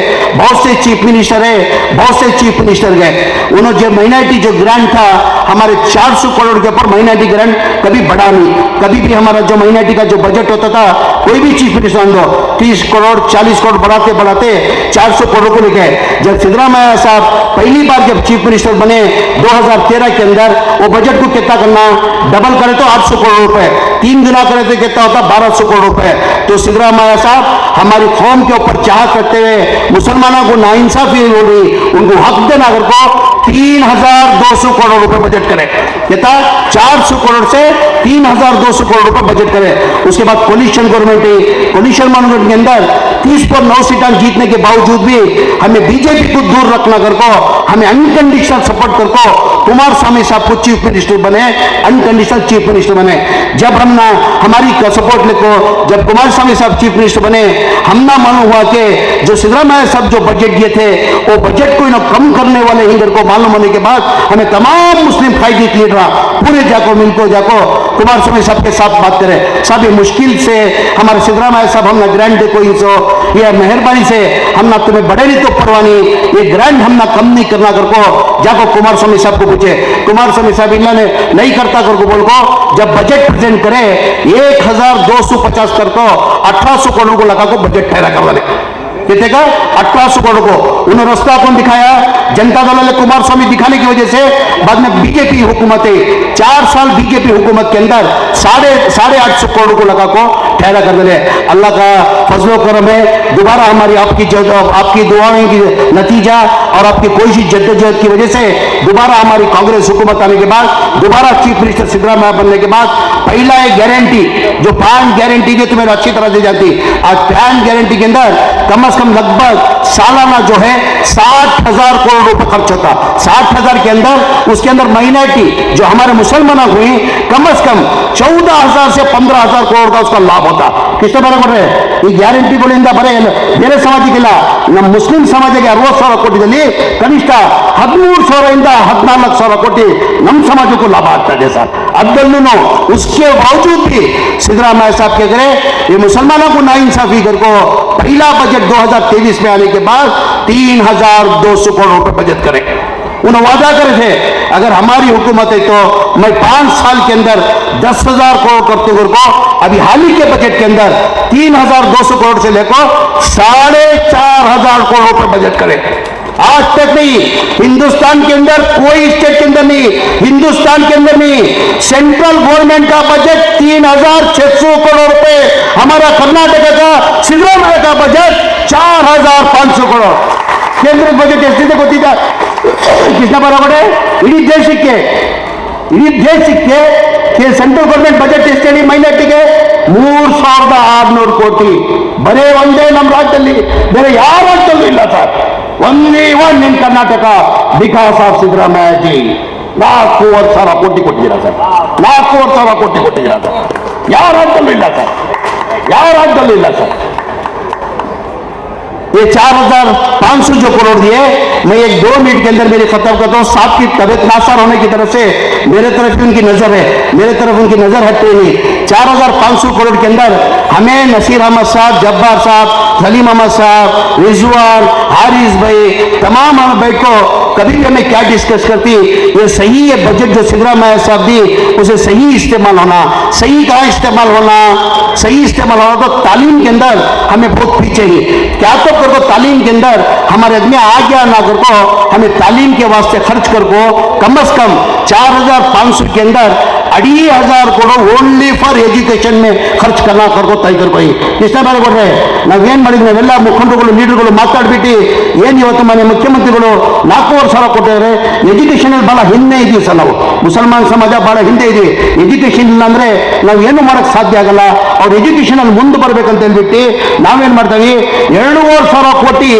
बहुत से चीफ मिनिस्टर है, बहुत से चीफ मिनिस्टर गए, उन्होंने जो माइनॉरिटी जो ग्रांट था हमारे 400 करोड़ के ऊपर माइनॉरिटी ग्रांट कभी बढ़ा नहीं. कभी भी हमारा जो माइनॉरिटी का जो बजट होता था, कोई भी चीफ मिनिस्टर दो 30 करोड़ 40 करोड़ बढ़ाते बढ़ाते 400 करोड़ को लेके, जब सिद्धरामಯ್ಯ साहब पहली बार जब चीफ मिनिस्टर बने 2013 के अंदर, वो बजट को कितना करना, डबल करे तो 800 करोड़ रुपए, 3 गुना करे तो कितना होता 1200 करोड़ रुपए. तो सिद्धरामಯ್ಯ साहब हमारी कौम के ऊपर चाह करते हुए मुसलमानों को नाइंसाफी हो रही, उनको हक देना अगर को 3200 करोड़ रुपए बजट करे. कितना 400 करोड़ से 3200 करोड़ रुपए बजट करे. उसके बाद कोलिशन गवर्नमेंट है, कोलिशन गवर्नमेंट के अंदर 30 पर 9 सीटें जीतने के बावजूद भी हमें बीजेपी को दूर रखना कर को, हमें अनकंडीशनल सपोर्ट कर को कुमार स्वामी साहब को चीफ मिनिस्टर बने, अनकंडीशनल चीफ मिनिस्टर बने. जब हम ना हमारी सपोर्ट लेको, जब कुमार स्वामी साहब चीफ मिनिस्टर बने, हम ना मालूम हुआ कि जो सिद्धरामಯ್ಯ साहब जो बजट दिए थे, वो बजट को इन्हें कम करने वाले ही को मालूम होने के बाद हमें तमाम मुस्लिम फाइट लीडर पूरे जाको मिलको जाको कुमार स्वामी साहब के साथ बात करें. सब ये मुश्किल से हमारे सिद्धरामಯ್ಯ साहब हमने ग्रांट देखो, ये मेहरबानी से हम ना तुम्हें बड़े नहीं तो परवानी, ये ग्रांट हम ना कम नहीं करना कर को जाको कुमार स्वामी साहब को पूछे. कुमार स्वामी साहब इन्होंने नहीं करता कर को बोल को, जब बजट प्रेजेंट करे 1250 कर को 1800 करोड़ को लगा को बजट ठहरा कर वाले कितने का 1800 करोड़ को उन्होंने रास्ता कौन दिखाया, जनता दल ने कुमार स्वामी दिखाने की वजह से बाद में बीजेपी हुकूमत है 4 साल बीजेपी हुकूमत के अंदर 850 करोड़ को लगा को ठहरा कर दे. अल्लाह का फजलो करम है, दोबारा हमारी आपकी दुआओं की नतीजा और आपकी कोशिश जद्दोजहद की वजह से दोबारा हमारी कांग्रेस हुकूमत आने के बाद, दोबारा चीफ मिनिस्टर सिद्धरामಯ್ಯ बनने के बाद पहला एक गारंटी जो 5 गारंटी जो तुम्हें अच्छी तरह से जाती, आज 5 गारंटी के अंदर कम से कम लगभग सालाना जो है 60,000 करोड़ रुपए खर्च होता. 60,000 के अंदर उसके अंदर माइनॉरिटी जो हमारे मुसलमान हुई कम से कम 14,000 से 15,000 करोड़ का उसका लाभ होता. किसने बराबर है ಈ ಗ್ಯಾರಂಟಿ ಗಳಿಂದ ಬರೇ ಬೇರೆ ಸಮಾಜಕ್ಕಿಲ್ಲ, ನಮ್ಮ ಮುಸ್ಲಿಂ ಸಮಾಜಕ್ಕೆ 60,000 ಕೋಟಿದಲ್ಲಿ ಕನಿಷ್ಠ 13,000 ಇಂದ 14,000 ಕೋಟಿ ನಮ್ಮ ಸಮಾಜಕ್ಕೂ ಲಾಭ ಆಗ್ತಾ ಇದೆ ಸರ್. ಅದರಲ್ಲೂ उसके बावजूद भी सिद्धरामಯ್ಯ साहब के करे ये मुसलमानों को नाइंसाफी कर को पहला बजट 2023 में आने के बाद 3,200 करोड़ रुपए बजट करे. उन्होंने वादा करे थे अगर हमारी हुकूमत है तो मैं 5 साल के अंदर 10,000 करोड़ करते हुए को अभी हाल ही के बजट के अंदर 3,200 करोड़ से लेकर 4,500 करोड़ रुपए बजट करे. आज तक नहीं हिंदुस्तान के अंदर कोई स्टेट के अंदर नहीं, हिंदुस्तान के अंदर नहीं, सेंट्रल गवर्नमेंट का बजट 3,600 करोड़ रुपए, हमारा कर्नाटक का सिद्धरामಯ್ಯ का बजट 4,500 करोड़. केंद्र बजट ಎಷ್ಟಿದೆ ಗೊತ್ತಿದೆ ಕೃಷ್ಣ ಬರಬಡೆ ಇಡೀ ದೇಶಕ್ಕೆ ಸೆಂಟ್ರಲ್ ಗವರ್ನಮೆಂಟ್ ಬಜೆಟ್ ಎಷ್ಟು ಹೇಳಿ ಮೈನಾರಿಟಿಗೆ 3,600 ಕೋಟಿ. ಬರೇ ಒಂದೇ ನಮ್ಮ ರಾಜ್ಯದಲ್ಲಿ, ಬೇರೆ ಯಾವ ರಾಜ್ಯದಲ್ಲೂ ಇಲ್ಲ sir. only one in Karnataka because of Siddaramaiah G 4,000 ಕೋಟಿ ಕೊಟ್ಟಿದ್ದೀರಾ ಸರ್. 4,000 ಕೋಟಿ ಕೊಟ್ಟಿದ್ದೀರಾ ಸರ್. ಯಾವ ರಾಜ್ಯದಲ್ಲೂ ಇಲ್ಲ ಸರ್, ಯಾವ ರಾಜ್ಯದಲ್ಲೂ ಇಲ್ಲ ಸರ್. ये 4,500 जो करोड़ दिए, मैं एक 2 मिनट के अंदर मेरी खत्म करता हूँ। साहब की तबियत नासार होने की तरफ से मेरे तरफ भी उनकी नजर है, मेरे तरफ उनकी नजर हटती नहीं। 4,500 करोड़ के अंदर हमें नसीर अहमद साहब, जब्बार साहब, सलीम अहमद साहब, रिजवान, हारिस भाई, तमाम भाई को कभी भी हमें क्या डिस्कस करती, ये सही है बजट जो सिद्धरामैया साहब दी उसे सही इस्तेमाल होना, सही कहाँ इस्तेमाल होना, सही इस्तेमाल होना तो तालीम के अंदर हमें बहुत पीछे ही क्या तो कर दो, तालीम के अंदर हमारे आदमी आ गया ना कर को हमें तालीम के वास्ते खर्च कर को कम से कम 4,500 के अंदर 2,500 करोड़ ओनली फॉर एजुकेशन में ಖರ್ಚು करना कर तय कर कोई ಇಷ್ಟ ಬೇರೆ ಕೊಡ್ರೆ ನಾವೇನ್ ಮಾಡಿದ್ವಿ, ನಾವೆಲ್ಲ ಮುಖಂಡರುಗಳು ಲೀಡರ್ಗಳು ಮಾತಾಡ್ಬಿಟ್ಟು ಏನ್ ಇವತ್ತು ಮನೆ ಮುಖ್ಯಮಂತ್ರಿಗಳು 4,500 ಸಾವಿರ ಕೊಟ್ಟಿದ್ದಾರೆ. ಎಜುಕೇಶನ್ ಅಲ್ಲಿ ಬಹಳ ಹಿಂದೆ ಇದೀವಿ ಸರ್, ನಾವು ಮುಸಲ್ಮಾನ್ ಸಮಾಜ ಬಹಳ ಹಿಂದೆ ಇದೀವಿ. ಎಜುಕೇಶನ್ ಇಲ್ಲ ಅಂದ್ರೆ ನಾವು ಏನು ಮಾಡಕ್ ಸಾಧ್ಯ ಆಗಲ್ಲ. ಅವ್ರ ಎಜುಕೇಶನ್ ಅಲ್ಲಿ ಮುಂದೆ ಬರ್ಬೇಕಂತ ಹೇಳ್ಬಿಟ್ಟು ನಾವೇನ್ ಮಾಡ್ತೀವಿ, 2,500 ಕೋಟಿ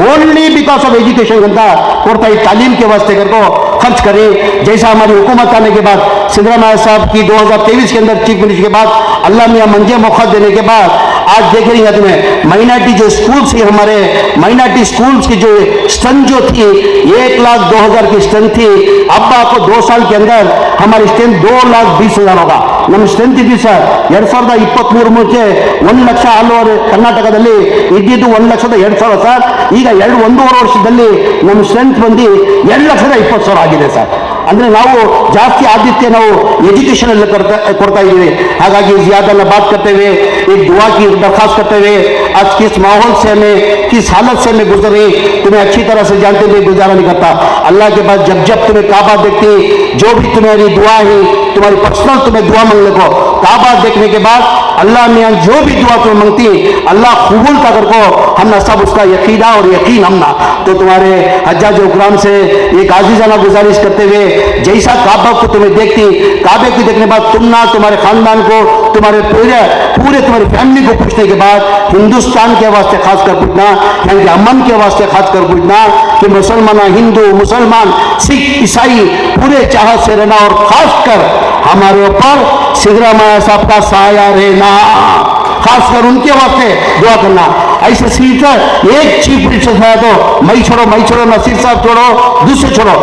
ओनली बिकॉज ऑफ एजुकेशन ಅಂತ ಕೊಡ್ತಾ ಈ तालीम के वास्ते करको खर्च करें. जैसा हमारी हुकूमत आने के बाद सिद्धरामैया साहब की 2023 के अंदर चीफ मिनिस्टर के बाद अल्लाह मियां मंजे मौका देने के बाद आज देख रही है में माइनॉरिटी जो स्कूल्स है, हमारे माइनॉरिटी स्कूल्स की जो स्ट्रेंथ जो थी 1,02,000 की स्ट्रेंथ थी, अब आपको 2 साल के अंदर हमारी स्ट्रेंथ 2,20,000 होगा. ನಮ್ಮ ಸ್ಟ್ರೆಂತ್ ಇದ್ದೀವಿ ಸರ್ 2023 ಮುಂಚೆ 1 ಲಕ್ಷ ಆಲ್ ಓವರ್ ಕರ್ನಾಟಕದಲ್ಲಿ ಇದ್ದಿದ್ದು 1,02,000 ಸರ್. ಈಗ 1.5 ವರ್ಷದಲ್ಲಿ ನಮ್ಮ ಸ್ಟ್ರೆಂತ್ ಬಂದು 2,20,000 ಆಗಿದೆ ಸರ್. ಅಂದ್ರೆ ನಾವು ಜಾಸ್ತಿ ಆದ್ಯತೆ ನಾವು एजुकेशन ಅಲ್ಲಿ ಕೊಡ್ತಾ ಇದ್ದೀವಿ. ಹಾಗಾಗಿ ज़्यादा बात करते हुए एक दुआ की दरखास्त करते हुए आज किस माहौल से हमें किस हालत से हमें गुजरे तुम्हें अच्छी तरह से जानते हुए गुजारा नहीं करता. अल्लाह के पास जब जब तुम्हें काबा देखती, जो भी तुम्हारी दुआ है, तुम्हारी पर्सनल तुम्हें दुआ मांगने को काबा देखने के बाद अल्लाह मियां जो भी दुआ तुम्हें मांगती अल्लाह कबूल का कर को हमने सब उसका यकीना और यकीन हमना. तो तुम्हारे हज्जाज इकराम से एक आजीजाना गुजारिश करते हुए जैसा काबा को तुम्हें देखती, काबे को देखने के बाद तुम ना तुम्हारे खानदान को तुम्हारे पूरे तुम्हारी फैमिली को पूछने के बाद हिंदुस्तान के वास्ते खास कर पूछना, यानी अमन के वास्ते खास कर पूछना कि मुसलमान, हिंदू, मुसलमान, सिख, ईसाई पूरे चाहत से रहना और खास कर हमारे ऊपर सिद्धरामैया साहब का साया रहना, खासकर उनके वास्ते दुआ करना. ऐसे सीटर एक चीफ मिनिस्टर है तो मैं छोड़ो नसीर साहब छोड़ो, दूसरे छोड़ो,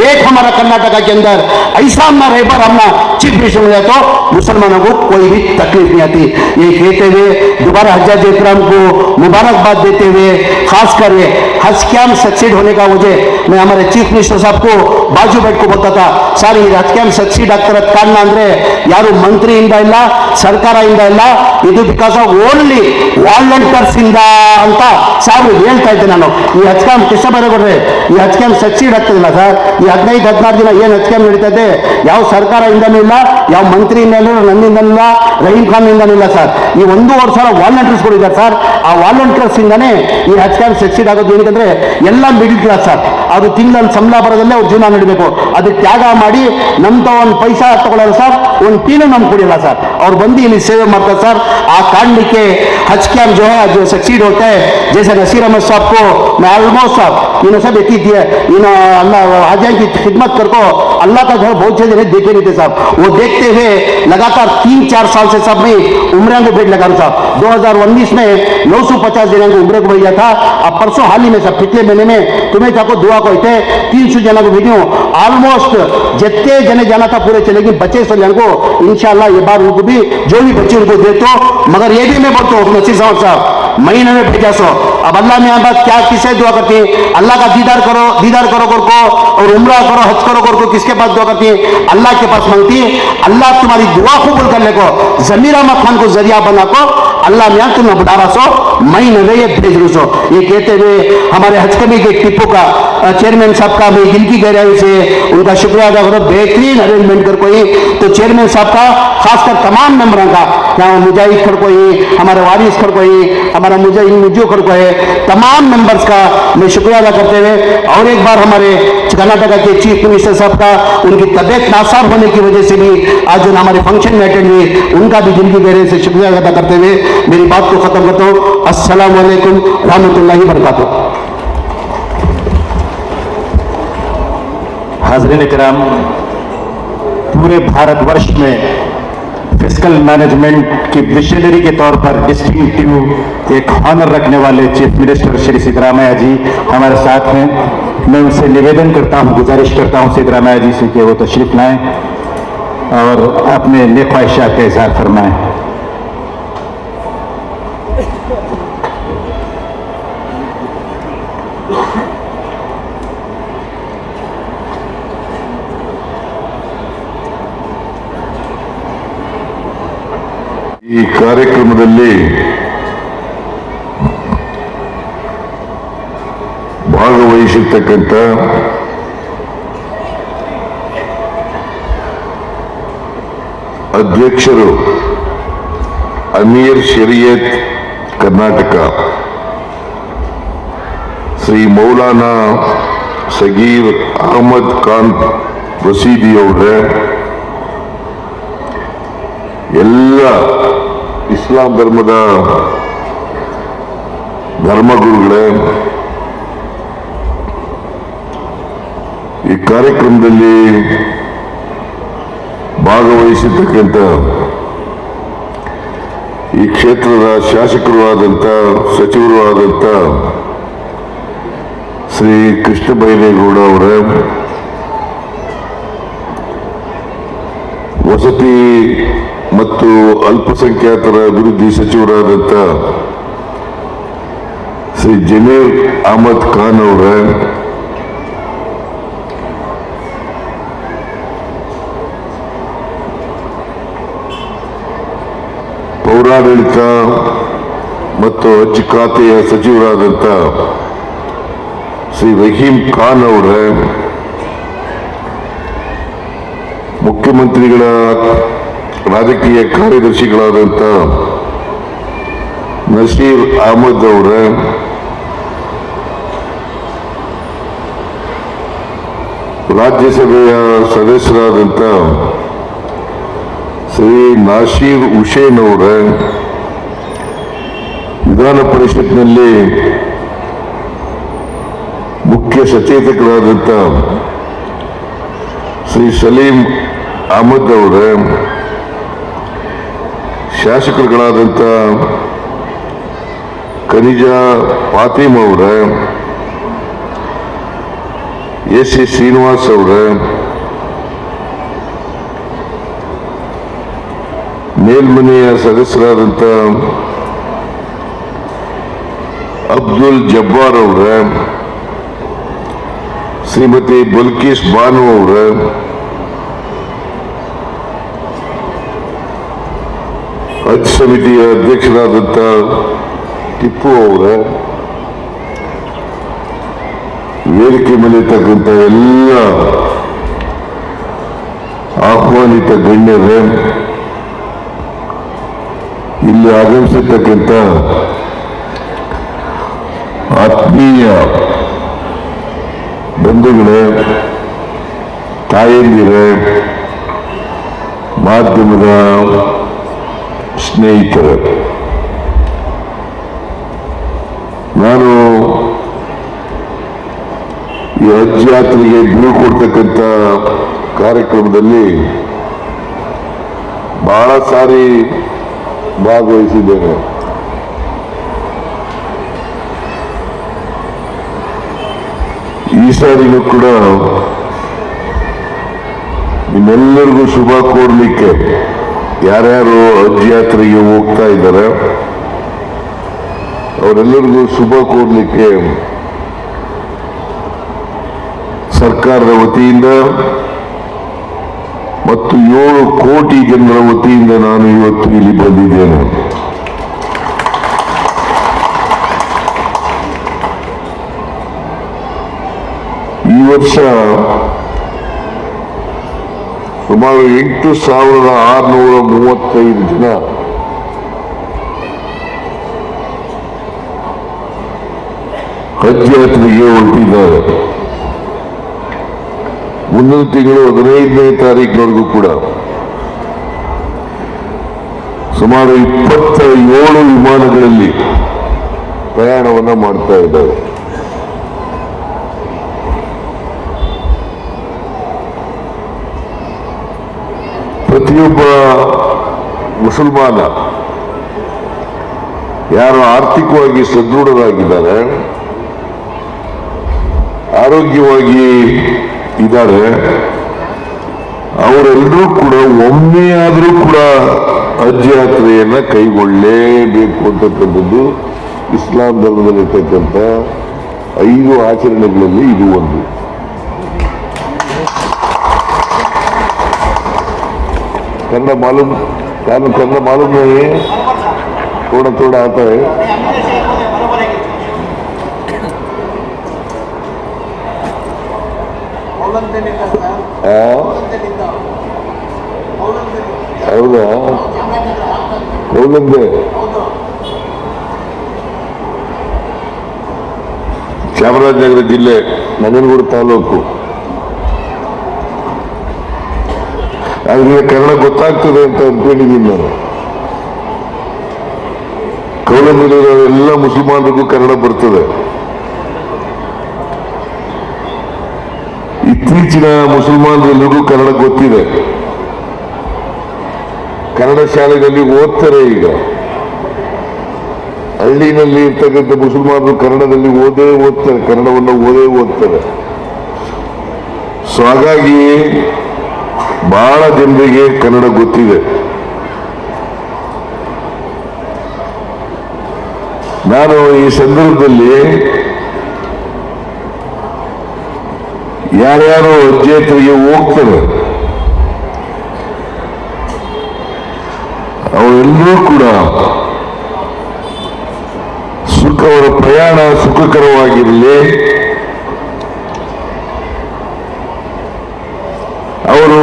एक हमारा कर्नाटका के अंदर ऐसा ना रहे पर हमने चीफ मिनिस्टर मिला तो मुसलमानों को कोई भी तकलीफ नहीं आती. ये कहते हुए दोबारा हज्जाज इकराम को मुबारकबाद देते हुए खासकर ये हज कैंप सक्सीड होने का मुझे मैं हमारे चीफ मिनिस्टर साहब को बाजू बैठ को बोलता था, सर ಈ ಹಜ್ ಕ್ಯಾಂಪ್ ಸಕ್ಸೀಡ್ ಆಗ್ತಿರೋದು ಕಾರಣ ಅಂದ್ರೆ ಯಾರು ಮಂತ್ರಿಯಿಂದ ಇಲ್ಲ, ಸರ್ಕಾರದಿಂದ ಇಲ್ಲ, ಇದು ಬಿಕಾಸ್ ಆಫ್ ಓನ್ಲಿ ವಾಲಂಟಿಯರ್ಸ್ ಇಂದ ಅಂತ ಸಾರು ಹೇಳ್ತಾ ಇದ್ದೆ ನಾನು. ಈ ಹಜ್ ಕ್ಯಾಂಪ್ ಕೃಷ್ಣ ಬೈರೇಗೌಡ್ರೆ, ಈ ಹಜ್ ಕ್ಯಾಂಪ್ ಸಕ್ಸೀಡ್ ಆಗ್ತದಿಲ್ಲ ಸರ್. ಈ 15-16 ದಿನ ಏನು ಹಜ್ ಕ್ಯಾಂಪ್ ನಡೀತಾ ಇದೆ ಯಾವ ಸರ್ಕಾರದಿಂದನೂ ಇಲ್ಲ, ಯಾವ ಮಂತ್ರಿಯಿಂದನೂ ನನ್ನಿಂದನೂ ಇಲ್ಲ, ರಹೀಂ ಖಾನ್ ಇಂದನೂ ಇಲ್ಲ ಸರ್. ಈ 1,500 ವಾಲಂಟಿಯರ್ಸ್ ಕೊಟ್ಟಿದ್ದಾರೆ ಸರ್. ಆ ವಾಲಂಟಿಯರ್ಸ್ ಇಂದಾನೆ ಈ ಹಜ್ ಕ್ಯಾಂಪ್ ಸಕ್ಸೀಡ್ ಆಗೋದು. ಏನಂದ್ರೆ ಎಲ್ಲ ಮಿಡಿಲ್ ಕ್ಲಾಸ್ ಸರ್, ಅದು ತಿಂಗಳ ಸಂಬಳ ಬರೋದಲ್ಲೇ ಅವ್ರು ಜೀವನ ನಡೀಬೇಕು. ಅದಕ್ಕೆ ತ್ಯಾಗ ಮಾಡಿ ನಮ್ತ ಒಂದು ಪೈಸಾ ತಗೊಳ್ಳಲ್ಲ ಸರ್, ಒಂದು ಟೀನು ನಮ್ಗೆ ಕೊಡಿಲ್ಲ ಸರ್. ಅವ್ರು ಬಂದು ಇಲ್ಲಿ ಸೇವೆ ಮಾಡ್ತಾರೆ ಸರ್. ಆ ಕಾರಣಕ್ಕೆ हज कैंप जो है जो सक्सीड होता है, जैसे नसीर अहमद साहब को मैं ऑलमोस्ट साहब इन्होंने सब एक ही दिया, अल्लाह हाजिया की खिदमत करको अल्लाह का घर बहुत से दिन देखे नहीं थे साहब. वो देखते हुए लगातार 3-4 साल से सब में उम्र को भेज लगा साहब. 2019 में 950 दिन को उम्र को भेजा था. अब परसों हाल ही में सब पिछले महीने में तुम्हें जाको दुआ को थे 300 जना को भेजो. ऑलमोस्ट जितने जने जाना था पूरे चलेगी, बच्चे सब जन को इंशाल्लाह ये बार उनको भी जो भी बच्चे उनको दे तो. मगर ये भी मैं बोलता हूँ नसीर साहब महीने में भेजा सो. अब अल्लाह में बात क्या किसे दुआ करती है, अल्लाह का दीदार करो को और उम्रा करो, हज करो को किसके पास दुआ करती है, अल्लाह के पास मांगती है. अल्लाह तुम्हारी दुआ कबूल करने को जमीर अहमद खान को जरिया बना को अल्लाह मियां तुम बता सो महीने में ये भेज रू सो. ये कहते हुए हमारे हज कमेटी के टिप्पू का चेयरमैन साहब का मैं दिल की गहराई से उनका शुक्रिया अदा करो. बेहतरीन अरेंजमेंट कर कोई तो चेयरमैन साहब का खासकर तमाम मेंबरों का, यहाँ मुजाहिद खड़ कोई, हमारे वारिस खड़ कोई, हमारा मुजाहिद खड़ कोई, तमाम मेंबर्स का मैं शुक्रिया अदा करते हुए और एक बार हमारे कर्नाटका के चीफ मिनिस्टर साहब का उनकी तबीयत नासाब होने की वजह से भी आज जो हमारे फंक्शन में अटेंड हुए उनका भी दिल की गहराई से शुक्रिया अदा करते हुए मेरी बात को खत्म करता हूँ. अस्सलाम वालेकुम रहमतुल्लाहि बरकातुहू. हाज़रीन इकराम, पूरे भारतवर्ष में फिस्कल मैनेजमेंट की मिशनरी के तौर पर डिस्टिंक्टिव एक ऑनर रखने वाले चीफ मिनिस्टर श्री सिद्धरामैया जी हमारे साथ हैं। मैं उनसे निवेदन करता हूं, गुजारिश करता हूं सिद्धरामैया जी से कि वो तशरीफ लाएं और अपने नेक ख्वाहिशात का इजहार फरमाएं। ಈ ಕಾರ್ಯಕ್ರಮದಲ್ಲಿ ಭಾಗವಹಿಸಿರ್ತಕ್ಕಂಥ ಅಧ್ಯಕ್ಷರು ಅಮೀರ್ ಶರೀಯತ್ ಕರ್ನಾಟಕ ಶ್ರೀ ಮೌಲಾನಾ ಸಗೀರ್ ಅಹಮದ್ ಖಾನ್ ರಸೀದಿಯವರೇ, ಎಲ್ಲ ಇಸ್ಲಾಂ ಧರ್ಮದ ಧರ್ಮಗುರುಗಳೇ, ಈ ಕಾರ್ಯಕ್ರಮದಲ್ಲಿ ಭಾಗವಹಿಸಿರ್ತಕ್ಕಂಥ ಈ ಕ್ಷೇತ್ರದ ಶಾಸಕರು ಆದಂಥ ಸಚಿವರು ಆದಂಥ ಶ್ರೀ ಕೃಷ್ಣ ಬೈರೇಗೌಡ ಅವರೇ, ವಸತಿ ಮತ್ತು ಅಲ್ಪಸಂಖ್ಯಾತರ ಅಭಿವೃದ್ಧಿ ಸಚಿವರಾದಂಥ ಶ್ರೀ ಜಮೀರ್ ಅಹಮದ್ ಖಾನ್ ಅವರೇ, ಪೌರಾಡಳಿತ ಮತ್ತು ಹಜ್ ಖಾತೆಯ ಸಚಿವರಾದಂಥ ಶ್ರೀ ರಹೀಂ ಖಾನ್ ಅವರೇ, ಮುಖ್ಯಮಂತ್ರಿಗಳ ರಾಜಕೀಯ ಕಾರ್ಯದರ್ಶಿಗಳಾದಂಥ ನಸೀರ್ ಅಹಮದ್ ಅವರೇ, ರಾಜ್ಯಸಭೆಯ ಸದಸ್ಯರಾದಂಥ ಶ್ರೀ ನಾಸೀರ್ ಹುಸೇನ್ ಅವರೇ, ವಿಧಾನ ಪರಿಷತ್ನಲ್ಲಿ ಮುಖ್ಯ ಸಚೇತಕರಾದಂಥ ಶ್ರೀ ಸಲೀಂ ಅಹಮದ್ ಅವರೇ, ಶಾಸಕರುಗಳಾದಂಥ ಖನಿಜಾ ಫಾತಿಮ್ ಅವರೇ, ಎಸ್ ಸಿ ಶ್ರೀನಿವಾಸ್ ಅವರೇ, ಮೇಲ್ಮನೆಯ ಸದಸ್ಯರಾದಂಥ ಅಬ್ದುಲ್ ಜಬ್ಬಾರ್ ಅವರೇ, ಶ್ರೀಮತಿ ಬಲ್ಕೀಸ್ ಬಾನು ಅವರೇ, ಹಜ್ ಸಮಿತಿಯ ಅಧ್ಯಕ್ಷರಾದಂಥ ಟಿಪ್ಪು ಅವರೇ, ವೇದಿಕೆ ಮೇಲಿರ್ತಕ್ಕಂಥ ಎಲ್ಲ ಆಹ್ವಾನಿತ ಗಣ್ಯರೇ, ಇಲ್ಲಿ ಆಗಮಿಸಿರ್ತಕ್ಕಂಥ ಆತ್ಮೀಯ ಬಂಧುಗಳೇ, ತಾಯಂದಿರೇ, ಮಾಧ್ಯಮದ ಸ್ನೇಹಿತರೆ, ನಾನು ಈ ಹಜ್ ಯಾತ್ರೆಗೆ ಬೀಳ್ಕೊಡ್ತಕ್ಕಂಥ ಕಾರ್ಯಕ್ರಮದಲ್ಲಿ ಬಹಳ ಸಾರಿ ಭಾಗವಹಿಸಿದ್ದೇನೆ. ಈ ಸಾರಿನೂ ಕೂಡ ನಿಮ್ಮೆಲ್ಲರಿಗೂ ಶುಭ ಕೋರ್ಲಿಕ್ಕೆ, ಯಾರ್ಯಾರು ಹಜ್ ಯಾತ್ರೆಗೆ ಹೋಗ್ತಾ ಇದ್ದಾರೆ ಅವರೆಲ್ಲರಿಗೂ ಶುಭ ಕೋರ್ಲಿಕ್ಕೆ ಸರ್ಕಾರದ ವತಿಯಿಂದ ಮತ್ತು 7 ಕೋಟಿ ಜನರ ವತಿಯಿಂದ ನಾನು ಇವತ್ತು ಇಲ್ಲಿ ಬಂದಿದ್ದೇನೆ. ಈ ವರ್ಷ ಸುಮಾರು 8,635 ಜನ ಹಜ್ ಯಾತ್ರೆಗೆ ಹೊರಟಿದ್ದಾರೆ. ಮುಂದಿನ ತಿಂಗಳು 15ನೇ ತಾರೀಕಿನವರೆಗೂ ಕೂಡ ಸುಮಾರು 27 ವಿಮಾನಗಳಲ್ಲಿ ಪ್ರಯಾಣವನ್ನ ಮಾಡ್ತಾ ಇದ್ದಾರೆ. ಪ್ರತಿಯೊಬ್ಬ ಮುಸಲ್ಮಾನ ಯಾರು ಆರ್ಥಿಕವಾಗಿ ಸದೃಢರಾಗಿದ್ದಾರೆ, ಆರೋಗ್ಯವಾಗಿ ಇದ್ದಾರೆ, ಅವರೆಲ್ಲರೂ ಕೂಡ ಒಮ್ಮೆಯಾದರೂ ಕೂಡ ಹಜ್ ಯಾತ್ರೆಯನ್ನ ಕೈಗೊಳ್ಳಲೇಬೇಕು ಅಂತಕ್ಕಂಥದ್ದು ಇಸ್ಲಾಂ ಧರ್ಮದಲ್ಲಿರ್ತಕ್ಕಂಥ 5 ಆಚರಣೆಗಳಲ್ಲಿ ಇದು ಒಂದು. कन्नड़ मालूम कन्नड़ मालूम नहीं है, थोड़ा थोड़ा आता है. ಹೌದಾ? ಕೌಲಂದೆ ಚಾಮರಾಜನಗರ ಜಿಲ್ಲೆ ನಂಜನಗೂಡು ತಾಲೂಕು. ಆದ್ರೆ ಕನ್ನಡ ಗೊತ್ತಾಗ್ತದೆ ಅಂತ ಅನ್ಕೊಂಡಿದ್ದೀನಿ ನಾನು. ಕೌಲಂದಲ್ಲಿರೋ ಎಲ್ಲ ಮುಸಲ್ಮಾನರಿಗೂ ಕನ್ನಡ ಬರ್ತದೆ. ಇತ್ತೀಚಿನ ಮುಸಲ್ಮಾನರೆಲ್ಲರಿಗೂ ಕನ್ನಡ ಗೊತ್ತಿದೆ. ಕನ್ನಡ ಶಾಲೆಗಳಲ್ಲಿ ಓದ್ತಾರೆ. ಈಗ ಹಳ್ಳಿನಲ್ಲಿ ಇರ್ತಕ್ಕಂಥ ಮುಸಲ್ಮಾನರು ಕನ್ನಡದಲ್ಲಿ ಓದ್ತಾರೆ, ಕನ್ನಡವನ್ನು ಓದ್ತಾರೆ. ಸೊ ಹಾಗಾಗಿ ಬಹಳ ಜನರಿಗೆ ಕನ್ನಡ ಗೊತ್ತಿದೆ. ನಾನು ಈ ಸಂದರ್ಭದಲ್ಲಿ ಯಾರ್ಯಾರು ಹಜ್ ಯಾತ್ರೆಗೆ ಹೋಗ್ತಾರೆ ಅವರೆಲ್ಲರೂ ಕೂಡ ಅವರ ಪ್ರಯಾಣ ಸುಖಕರವಾಗಿರಲಿ, ಅವರು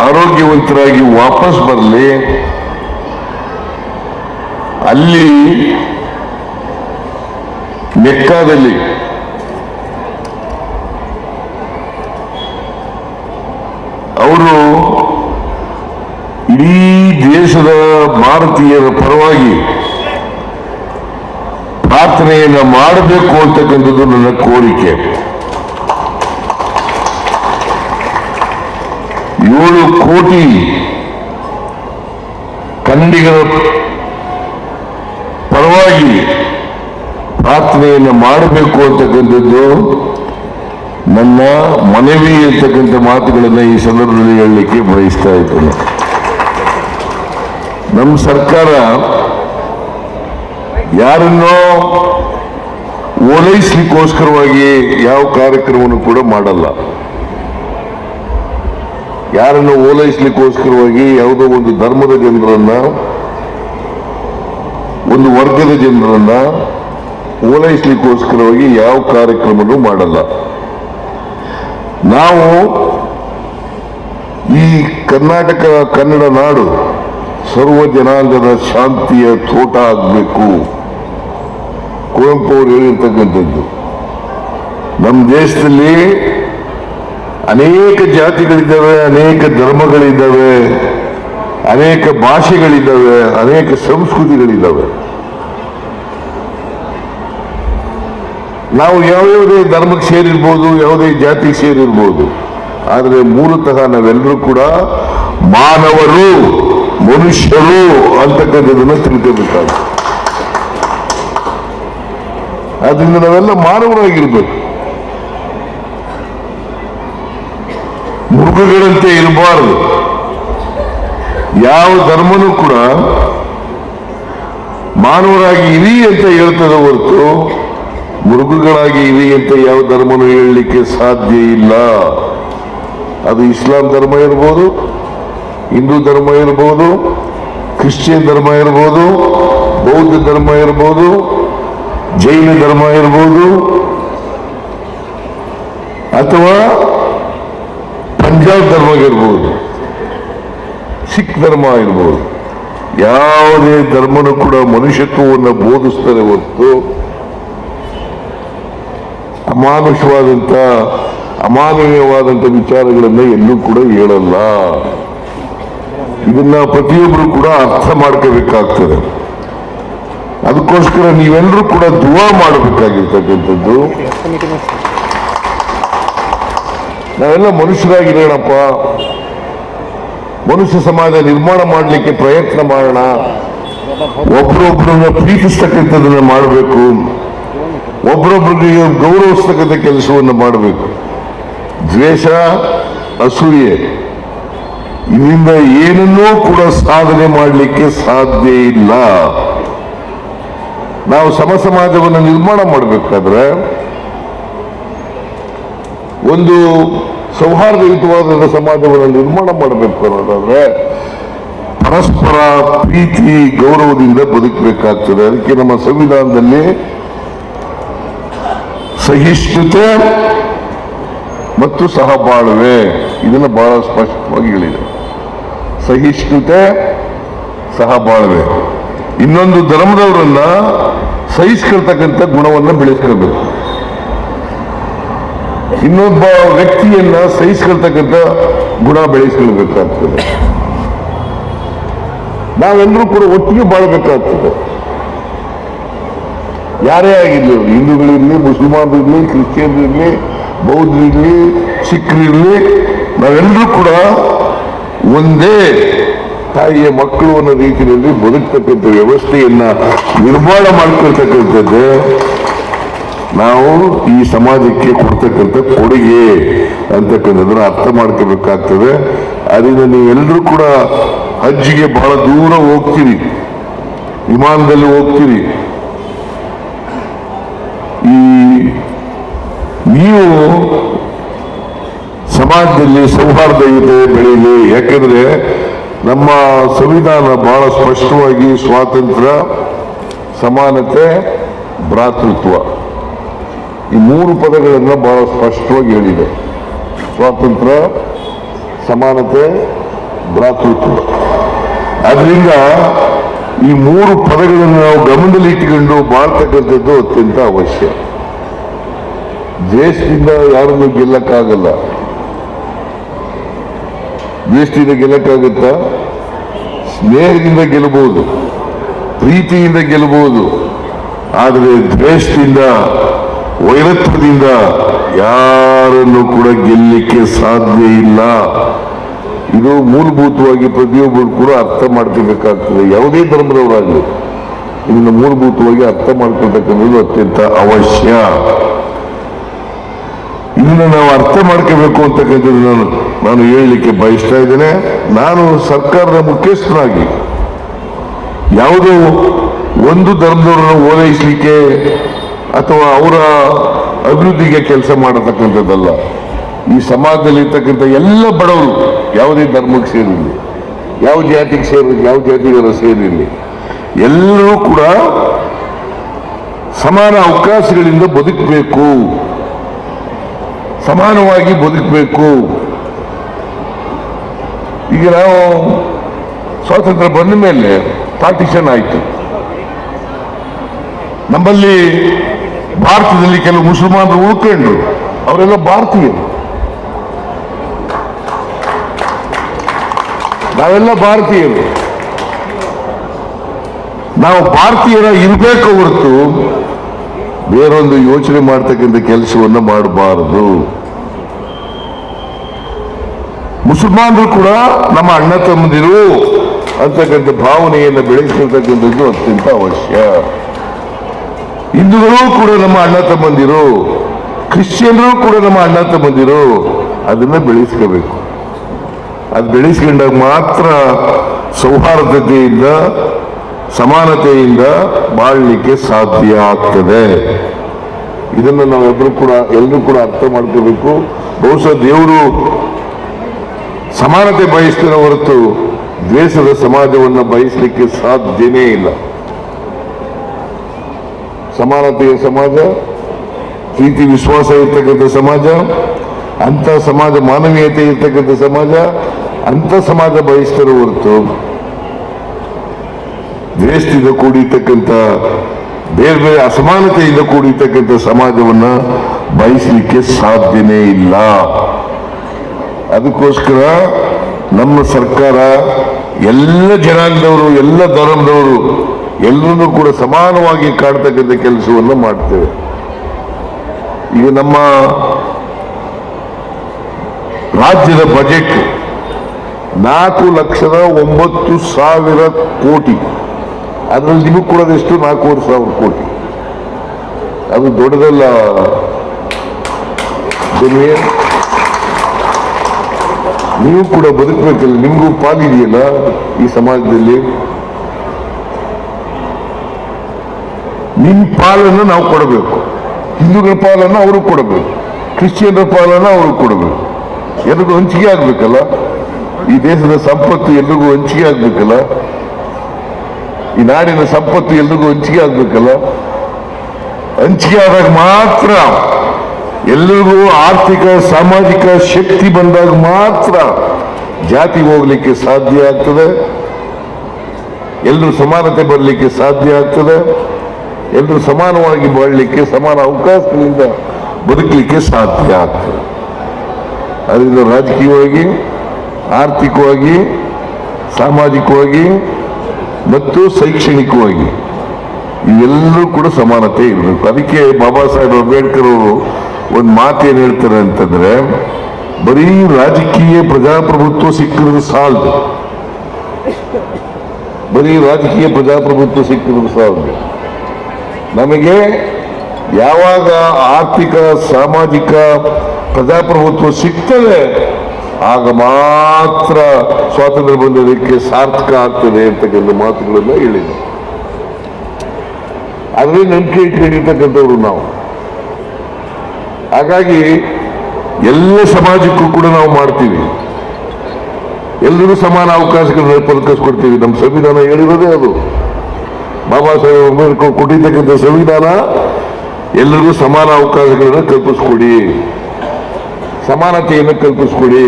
ಆರೋಗ್ಯವಂತರಾಗಿ ವಾಪಸ್ ಬರಲಿ, ಅಲ್ಲಿ ಮೆಕ್ಕಾದಲ್ಲಿ ಅವರು ಇಡೀ ದೇಶದ ಭಾರತೀಯರ ಪರವಾಗಿ ಪ್ರಾರ್ಥನೆಯನ್ನು ಮಾಡಬೇಕು ಅಂತಕ್ಕಂಥದ್ದು ನನ್ನ ಕೋರಿಕೆ. 7 ಕೋಟಿ ಕನ್ನಡಿಗರ ಪರವಾಗಿ ಪ್ರಾರ್ಥನೆಯನ್ನು ಮಾಡಬೇಕು ಅಂತಕ್ಕಂಥದ್ದು ನನ್ನ ಮನವಿ ಅಂತಕ್ಕಂಥ ಮಾತುಗಳನ್ನು ಈ ಸಂದರ್ಭದಲ್ಲಿ ಹೇಳಲಿಕ್ಕೆ ಬಯಸ್ತಾ ಇದ್ದೇನೆ. ನಮ್ಮ ಸರ್ಕಾರ ಯಾರನ್ನೋ ಓಲೈಸಲಿಕ್ಕೋಸ್ಕರವಾಗಿ ಯಾವ ಕಾರ್ಯಕ್ರಮವನ್ನು ಕೂಡ ಮಾಡಲ್ಲ. ಯಾರನ್ನು ಓಲೈಸಲಿಕ್ಕೋಸ್ಕರವಾಗಿ ಯಾವುದೋ ಒಂದು ಧರ್ಮದ ಜನರನ್ನ, ಒಂದು ವರ್ಗದ ಜನರನ್ನ ಓಲೈಸಲಿಕ್ಕೋಸ್ಕರವಾಗಿ ಯಾವ ಕಾರ್ಯಕ್ರಮವನ್ನು ಮಾಡಲ್ಲ. ನಾವು ಈ ಕರ್ನಾಟಕ ಕನ್ನಡ ನಾಡು ಸರ್ವ ಜನಾಂಗದ ಶಾಂತಿಯ ತೋಟ ಆಗಬೇಕು. ಕುವೆಂಪು ಅವರು ಹೇಳಿರ್ತಕ್ಕಂಥದ್ದು. ನಮ್ಮ ದೇಶದಲ್ಲಿ ಅನೇಕ ಜಾತಿಗಳಿದ್ದಾವೆ, ಅನೇಕ ಧರ್ಮಗಳಿದ್ದಾವೆ, ಅನೇಕ ಭಾಷೆಗಳಿದ್ದಾವೆ, ಅನೇಕ ಸಂಸ್ಕೃತಿಗಳಿದ್ದಾವೆ. ನಾವು ಯಾವ್ಯಾವುದೇ ಧರ್ಮಕ್ಕೆ ಸೇರಿರ್ಬೋದು, ಯಾವುದೇ ಜಾತಿಗೆ ಸೇರಿರ್ಬೋದು, ಆದರೆ ಮೂಲತಃ ನಾವೆಲ್ಲರೂ ಕೂಡ ಮಾನವರು, ಮನುಷ್ಯರು ಅಂತಕ್ಕಂಥದ್ದನ್ನು ತಿಳ್ಕೋಬೇಕಾಗುತ್ತೆ. ಆದ್ರಿಂದ ನಾವೆಲ್ಲ ಮಾನವರಾಗಿರ್ಬೇಕು, ಮೃಗಗಳಂತೆ ಇರಬಾರದು. ಯಾವ ಧರ್ಮನೂ ಕೂಡ ಮಾನವರಾಗಿ ಇರಿ ಅಂತ ಹೇಳ್ತದೆ ಹೊರತು ಮೃಗಗಳಾಗಿ ಇರಿ ಅಂತ ಯಾವ ಧರ್ಮನೂ ಹೇಳಲಿಕ್ಕೆ ಸಾಧ್ಯ ಇಲ್ಲ. ಅದು ಇಸ್ಲಾಂ ಧರ್ಮ ಇರ್ಬೋದು, ಹಿಂದೂ ಧರ್ಮ ಇರ್ಬೋದು, ಕ್ರಿಶ್ಚಿಯನ್ ಧರ್ಮ ಇರ್ಬೋದು, ಬೌದ್ಧ ಧರ್ಮ ಇರ್ಬೋದು, ಜೈನ ಧರ್ಮ ಇರ್ಬೋದು, ಅಥವಾ ಪಂಜಾಬ್ ಧರ್ಮ ಇರ್ಬೋದು, ಸಿಖ್ ಧರ್ಮ ಇರ್ಬೋದು. ಯಾವುದೇ ಧರ್ಮನೂ ಕೂಡ ಮನುಷ್ಯತ್ವವನ್ನು ಬೋಧಿಸ್ತಾರೆ ಹೊರತು ಅಮಾನುಷವಾದಂಥ ಅಮಾನವೀಯವಾದಂಥ ವಿಚಾರಗಳನ್ನ ಎಲ್ಲೂ ಕೂಡ ಹೇಳಲ್ಲ. ಇದನ್ನ ಪ್ರತಿಯೊಬ್ಬರು ಕೂಡ ಅರ್ಥ ಮಾಡ್ಕೋಬೇಕಾಗ್ತದೆ. ಅದಕ್ಕೋಸ್ಕರ ನೀವೆಲ್ಲರೂ ಕೂಡ ದುವಾ ಮಾಡಬೇಕಾಗಿರ್ತಕ್ಕಂಥದ್ದು, ನಾವೆಲ್ಲ ಮನುಷ್ಯರಾಗಿರೋಣಪ್ಪ, ಮನುಷ್ಯ ಸಮಾಜ ನಿರ್ಮಾಣ ಮಾಡಲಿಕ್ಕೆ ಪ್ರಯತ್ನ ಮಾಡೋಣ. ಒಬ್ರೊಬ್ಬರನ್ನ ಪ್ರೀತಿಸ್ತಕ್ಕಂಥದ್ದನ್ನ ಮಾಡಬೇಕು, ಒಬ್ರೊಬ್ಬರಿಗೆ ಗೌರವಿಸ್ತಕ್ಕಂಥ ಕೆಲಸವನ್ನು ಮಾಡಬೇಕು. ದ್ವೇಷ, ಅಸೂಯೆ ಇದರಿಂದ ಏನನ್ನೂ ಕೂಡ ಸಾಧನೆ ಮಾಡಲಿಕ್ಕೆ ಸಾಧ್ಯ ಇಲ್ಲ. ನಾವು ಸಮ ಸಮಾಜವನ್ನು ನಿರ್ಮಾಣ ಮಾಡಬೇಕಾದ್ರೆ ಒಂದು ಸೌಹಾರ್ದಯುತವಾದ ಸಮಾಜವನ್ನು ನಿರ್ಮಾಣ ಮಾಡಬೇಕು ಅನ್ನೋದಾದ್ರೆ ಪರಸ್ಪರ ಪ್ರೀತಿ ಗೌರವದಿಂದ ಬದುಕಬೇಕಾಗ್ತದೆ. ಅದಕ್ಕೆ ನಮ್ಮ ಸಂವಿಧಾನದಲ್ಲಿ ಸಹಿಷ್ಣುತೆ ಮತ್ತು ಸಹಬಾಳ್ವೆ ಇದನ್ನು ಬಹಳ ಸ್ಪಷ್ಟವಾಗಿ ಹೇಳಿದೆ. ಸಹಿಷ್ಣುತೆ, ಸಹಬಾಳ್ವೆ. ಇನ್ನೊಂದು ಧರ್ಮದವರನ್ನ ಸಹಿಸ್ಕೊಳ್ತಕ್ಕಂಥ ಗುಣವನ್ನು ಬೆಳೆಸ್ಕೊಳ್ಬೇಕು. ಇನ್ನೊಬ್ಬ ವ್ಯಕ್ತಿಯನ್ನ ಸಹಿಸ್ಕೊಳ್ತಕ್ಕಂಥ ಗುಣ ಬೆಳೆಸ್ಕೊಳ್ಬೇಕಾಗ್ತದೆ. ನಾವೆಲ್ಲರೂ ಕೂಡ ಒಟ್ಟಿಗೆ ಬಾಳ್ಬೇಕಾಗ್ತದೆ. ಯಾರೇ ಆಗಿರ್ಲಿ, ಹಿಂದೂಗಳಿರ್ಲಿ, ಮುಸಲ್ಮಾನರಿರ್ಲಿ, ಕ್ರಿಶ್ಚಿಯನ್ರಿರ್ಲಿ, ಬೌದ್ಧರಿರ್ಲಿ, ಸಿಖ್ರಿರ್ಲಿ, ನಾವೆಲ್ಲರೂ ಕೂಡ ಒಂದೇ ತಾಯಿಯ ಮಕ್ಕಳು ಅನ್ನೋ ರೀತಿಯಲ್ಲಿ ಬದುಕ್ತಕ್ಕಂಥ ವ್ಯವಸ್ಥೆಯನ್ನ ನಿರ್ಮಾಣ ಮಾಡ್ಕೊಳ್ತಕ್ಕಂಥದ್ದೇ ನಾವು ಈ ಸಮಾಜಕ್ಕೆ ಕೊಡ್ತಕ್ಕಂಥ ಕೊಡುಗೆ ಅಂತಕ್ಕಂಥದ್ದನ್ನ ಅರ್ಥ ಮಾಡ್ಕೋಬೇಕಾಗ್ತದೆ. ಅದರಿಂದ ನೀವೆಲ್ಲರೂ ಕೂಡ ಹಜ್ಜಿಗೆ ಬಹಳ ದೂರ ಹೋಗ್ತೀರಿ, ವಿಮಾನದಲ್ಲಿ ಹೋಗ್ತೀರಿ. ನೀವು ಸಮಾಜದಲ್ಲಿ ಸೌಹಾರ್ದಯುತೆ ಬೆಳೀಲಿ. ಯಾಕಂದ್ರೆ ನಮ್ಮ ಸಂವಿಧಾನ ಬಹಳ ಸ್ಪಷ್ಟವಾಗಿ ಸ್ವಾತಂತ್ರ್ಯ, ಸಮಾನತೆ, ಭ್ರಾತೃತ್ವ ಈ ಮೂರು ಪದಗಳನ್ನು ಬಹಳ ಸ್ಪಷ್ಟವಾಗಿ ಹೇಳಿದೆ. ಸ್ವಾತಂತ್ರ್ಯ, ಸಮಾನತೆ, ಭ್ರಾತೃತ್ವ. ಅದರಿಂದ ಈ ಮೂರು ಪದಗಳನ್ನು ನಾವು ಗಮನದಲ್ಲಿ ಇಟ್ಟುಕೊಂಡು ಬಾಳ್ತಕ್ಕಂಥದ್ದು ಅತ್ಯಂತ ಅವಶ್ಯ. ದ್ವೇಷದಿಂದ ಯಾರನ್ನು ಗೆಲ್ಲಕ್ಕಾಗಲ್ಲ. ದ್ವೇಷದಿಂದ ಗೆಲ್ಲಕ್ಕಾಗುತ್ತಾ? ಸ್ನೇಹದಿಂದ ಗೆಲ್ಲಬಹುದು, ಪ್ರೀತಿಯಿಂದ ಗೆಲ್ಲಬಹುದು. ಆದರೆ ದ್ವೇಷದಿಂದ, ವೈರತ್ವದಿಂದ ಯಾರನ್ನು ಕೂಡ ಗೆಲ್ಲಲಿಕ್ಕೆ ಸಾಧ್ಯ ಇಲ್ಲ. ಇದು ಮೂಲಭೂತವಾಗಿ ಪ್ರತಿಯೊಬ್ಬರು ಕೂಡ ಅರ್ಥ ಮಾಡ್ಕೋಬೇಕಾಗ್ತದೆ. ಯಾವುದೇ ಧರ್ಮದವರಾಗಲಿ ಇದನ್ನು ಮೂಲಭೂತವಾಗಿ ಅರ್ಥ ಮಾಡ್ಕೊಳ್ತಕ್ಕಂಥದ್ದು ಅತ್ಯಂತ ಅವಶ್ಯ. ಇದನ್ನು ನಾವು ಅರ್ಥ ಮಾಡ್ಕೋಬೇಕು ಅಂತಕ್ಕಂಥದ್ದು ನಾನು ಹೇಳಲಿಕ್ಕೆ ಬಯಸ್ತಾ ಇದ್ದೇನೆ. ನಾನು ಸರ್ಕಾರದ ಮುಖ್ಯಸ್ಥನಾಗಿ ಯಾವುದೋ ಒಂದು ಧರ್ಮದವರನ್ನು ಓಲೈಸಲಿಕ್ಕೆ ಅಥವಾ ಅವರ ಅಭಿವೃದ್ಧಿಗೆ ಕೆಲಸ ಮಾಡತಕ್ಕಂಥದ್ದಲ್ಲ. ಈ ಸಮಾಜದಲ್ಲಿ ಇರ್ತಕ್ಕಂಥ ಎಲ್ಲ ಬಡವರು ಯಾವುದೇ ಧರ್ಮಕ್ಕೆ ಸೇರಿರಲಿ, ಯಾವ ಜಾತಿಗೆ ಸೇರಿರಲಿ, ಯಾವ ಜಾತಿಗಳ ಸೇರಿರಲಿ, ಎಲ್ಲರೂ ಕೂಡ ಸಮಾನ ಅವಕಾಶಗಳಿಂದ ಬದುಕಬೇಕು, ಸಮಾನವಾಗಿ ಬದುಕಬೇಕು. ಈಗ ನಾವು ಸ್ವಾತಂತ್ರ್ಯ ಬಂದ ಮೇಲೆ ಪಾರ್ಟಿಷನ್ ಆಯಿತು. ನಮ್ಮಲ್ಲಿ ಭಾರತದಲ್ಲಿ ಕೆಲವು ಮುಸಲ್ಮಾನರು ಉಳ್ಕೊಂಡ್ರು, ಅವರೆಲ್ಲ ಭಾರತೀಯರು. ನಾವೆಲ್ಲ ಭಾರತೀಯರು. ನಾವು ಭಾರತೀಯರ ಇರಬೇಕು ಹೊರತು ಬೇರೊಂದು ಯೋಚನೆ ಮಾಡ್ತಕ್ಕಂಥ ಕೆಲಸವನ್ನು ಮಾಡಬಾರದು. ಮುಸಲ್ಮಾನರು ಕೂಡ ನಮ್ಮ ಅಣ್ಣ ತಮ್ಮಂದಿರು ಅಂತಕ್ಕಂಥ ಭಾವನೆಯನ್ನು ಬೆಳೆಸಿರ್ತಕ್ಕಂಥದ್ದು ಅತ್ಯಂತ ಅವಶ್ಯ. ಹಿಂದೂಗಳು ಕೂಡ ನಮ್ಮ ಅಣ್ಣ ತಮ್ಮಂದಿರು, ಕ್ರಿಶ್ಚಿಯನ್ರು ಕೂಡ ನಮ್ಮ ಅಣ್ಣ ತಮ್ಮಂದಿರು. ಅದನ್ನ ಬೆಳೆಸ್ಕೋಬೇಕು. ಅದು ಬೆಳೆಸ್ಕೊಂಡಾಗ ಮಾತ್ರ ಸೌಹಾರ್ದತೆಯಿಂದ, ಸಮಾನತೆಯಿಂದ ಬಾಳಲಿಕ್ಕೆ ಸಾಧ್ಯ ಆಗ್ತದೆ. ಇದನ್ನು ನಾವೆಲ್ಲರೂ ಕೂಡ ಅರ್ಥ ಮಾಡ್ಕೋಬೇಕು. ಬಹುಶಃ ದೇವರು ಸಮಾನತೆ ಬಯಸ್ತಿರೋ ಹೊರತು ದ್ವೇಷದ ಸಮಾಜವನ್ನು ಬಯಸಲಿಕ್ಕೆ ಸಾಧ್ಯನೇ ಇಲ್ಲ. ಸಮಾನತೆಯ ಸಮಾಜ, ಪ್ರೀತಿ ವಿಶ್ವಾಸ ಇರ್ತಕ್ಕಂಥ ಸಮಾಜ, ಅಂತ ಸಮಾಜ, ಮಾನವೀಯತೆ ಇರ್ತಕ್ಕಂಥ ಸಮಾಜ, ಅಂತ ಸಮಾಜ ಬಯಸ್ತಿರೋ ಹೊರತು ದ್ವೇಷದಿಂದ ಕೂಡಿರ್ತಕ್ಕಂಥ ಬೇರೆ ಬೇರೆ ಅಸಮಾನತೆಯಿಂದ ಕೂಡಿರ್ತಕ್ಕಂಥ ಸಮಾಜವನ್ನ ಬಯಸಲಿಕ್ಕೆ ಸಾಧ್ಯನೇ ಇಲ್ಲ. ಅದಕ್ಕೋಸ್ಕರ ನಮ್ಮ ಸರ್ಕಾರ ಎಲ್ಲ ಜನಾಂಗದವರು, ಎಲ್ಲ ಧರ್ಮದವರು ಎಲ್ಲರನ್ನೂ ಕೂಡ ಸಮಾನವಾಗಿ ಕಾಡ್ತಕ್ಕಂಥ ಕೆಲಸವನ್ನು ಮಾಡ್ತೇವೆ. ಈಗ ನಮ್ಮ ರಾಜ್ಯದ ಬಜೆಟ್ 4,09,000 ಕೋಟಿ. ಅದರಲ್ಲಿ ನಿಮಗೆ ಕೊಡೋದೆಷ್ಟು? 4,500 ಕೋಟಿ. ಅದು ದೊಡ್ಡದಲ್ಲ. ನೀವು ಕೂಡ ಬದುಕಬೇಕಲ್ಲ, ನಿಮಗೂ ಪಾಲಿದೆಯಲ್ಲ ಈ ಸಮಾಜದಲ್ಲಿ. ನಿಮ್ಮ ಪಾಲನ್ನು ನಾವು ಕೊಡಬೇಕು, ಹಿಂದೂಗಳ ಪಾಲನ್ನು ಅವರು ಕೊಡಬೇಕು, ಕ್ರಿಶ್ಚಿಯನ್ರ ಪಾಲನ್ನು ಅವರು ಕೊಡಬೇಕು. ಎಲ್ರಿಗೂ ಹಂಚಿಕೆ ಆಗ್ಬೇಕಲ್ಲ. ಈ ದೇಶದ ಸಂಪತ್ತು ಎಲ್ರಿಗೂ ಹಂಚಿಕೆ ಆಗ್ಬೇಕಲ್ಲ. ಈ ನಾಡಿನ ಸಂಪತ್ತು ಎಲ್ರಿಗೂ ಹಂಚಿಕೆ ಆಗ್ಬೇಕಲ್ಲ. ಹಂಚಿಕೆ ಆದಾಗ ಮಾತ್ರ, ಎಲ್ಲರಿಗೂ ಆರ್ಥಿಕ ಸಾಮಾಜಿಕ ಶಕ್ತಿ ಬಂದಾಗ ಮಾತ್ರ ಜಾತಿ ಹೋಗ್ಲಿಕ್ಕೆ ಸಾಧ್ಯ ಆಗ್ತದೆ, ಎಲ್ಲರೂ ಸಮಾನತೆ ಬರಲಿಕ್ಕೆ ಸಾಧ್ಯ ಆಗ್ತದೆ, ಎಲ್ಲರೂ ಸಮಾನವಾಗಿ ಬಾಳಲಿಕ್ಕೆ, ಸಮಾನ ಅವಕಾಶಗಳಿಂದ ಬದುಕಲಿಕ್ಕೆ ಸಾಧ್ಯ ಆಗ್ತದೆ. ಅದರಿಂದ ರಾಜಕೀಯವಾಗಿ, ಆರ್ಥಿಕವಾಗಿ, ಸಾಮಾಜಿಕವಾಗಿ ಮತ್ತು ಶೈಕ್ಷಣಿಕವಾಗಿ ಇವೆಲ್ಲರೂ ಕೂಡ ಸಮಾನತೆ ಇರಬೇಕು. ಅದಕ್ಕೆ ಬಾಬಾ ಸಾಹೇಬ್ ಅಂಬೇಡ್ಕರ್ ಅವರು ಒಂದು ಮಾತೇನು ಹೇಳ್ತಾರೆ ಅಂತಂದ್ರೆ, ಬರೀ ರಾಜಕೀಯ ಪ್ರಜಾಪ್ರಭುತ್ವ ಸಿಕ್ಕಿದ್ರು ಸಾಲದು, ಬರೀ ರಾಜಕೀಯ ಪ್ರಜಾಪ್ರಭುತ್ವ ಸಿಕ್ಕಿದ್ರು ಸಾಲದು. ನಮಗೆ ಯಾವಾಗ ಆರ್ಥಿಕ ಸಾಮಾಜಿಕ ಪ್ರಜಾಪ್ರಭುತ್ವ ಸಿಗ್ತದೆ ಆಗ ಮಾತ್ರ ಸ್ವಾತಂತ್ರ್ಯ ಬಂದದಕ್ಕೆ ಸಾರ್ಥಕ ಆಗ್ತದೆ ಅಂತಕ್ಕಂಥ ಮಾತುಗಳನ್ನು ಹೇಳಿದೆ. ಅದರಲ್ಲಿ ನಂಬಿಕೆ ಇಟ್ಕೊಂಡಿರ್ತಕ್ಕಂಥವ್ರು ನಾವು. ಹಾಗಾಗಿ ಎಲ್ಲ ಸಮಾಜಕ್ಕೂ ಕೂಡ ನಾವು ಮಾಡ್ತೀವಿ, ಎಲ್ಲರಿಗೂ ಸಮಾನ ಅವಕಾಶಗಳನ್ನ ಕಲ್ಪಿಸ್ಕೊಡ್ತೀವಿ. ನಮ್ಮ ಸಂವಿಧಾನ ಹೇಳಿರೋದೇ ಅದು. ಬಾಬಾ ಸಾಹೇಬ್ ಅಂಬೇಡ್ಕರ್ ಕೊಟ್ಟಿರ್ತಕ್ಕಂಥ ಸಂವಿಧಾನ ಎಲ್ಲರಿಗೂ ಸಮಾನ ಅವಕಾಶಗಳನ್ನ ಕಲ್ಪಿಸ್ಕೊಡಿ, ಸಮಾನತೆಯನ್ನು ಕಲ್ಪಿಸ್ಕೊಡಿ,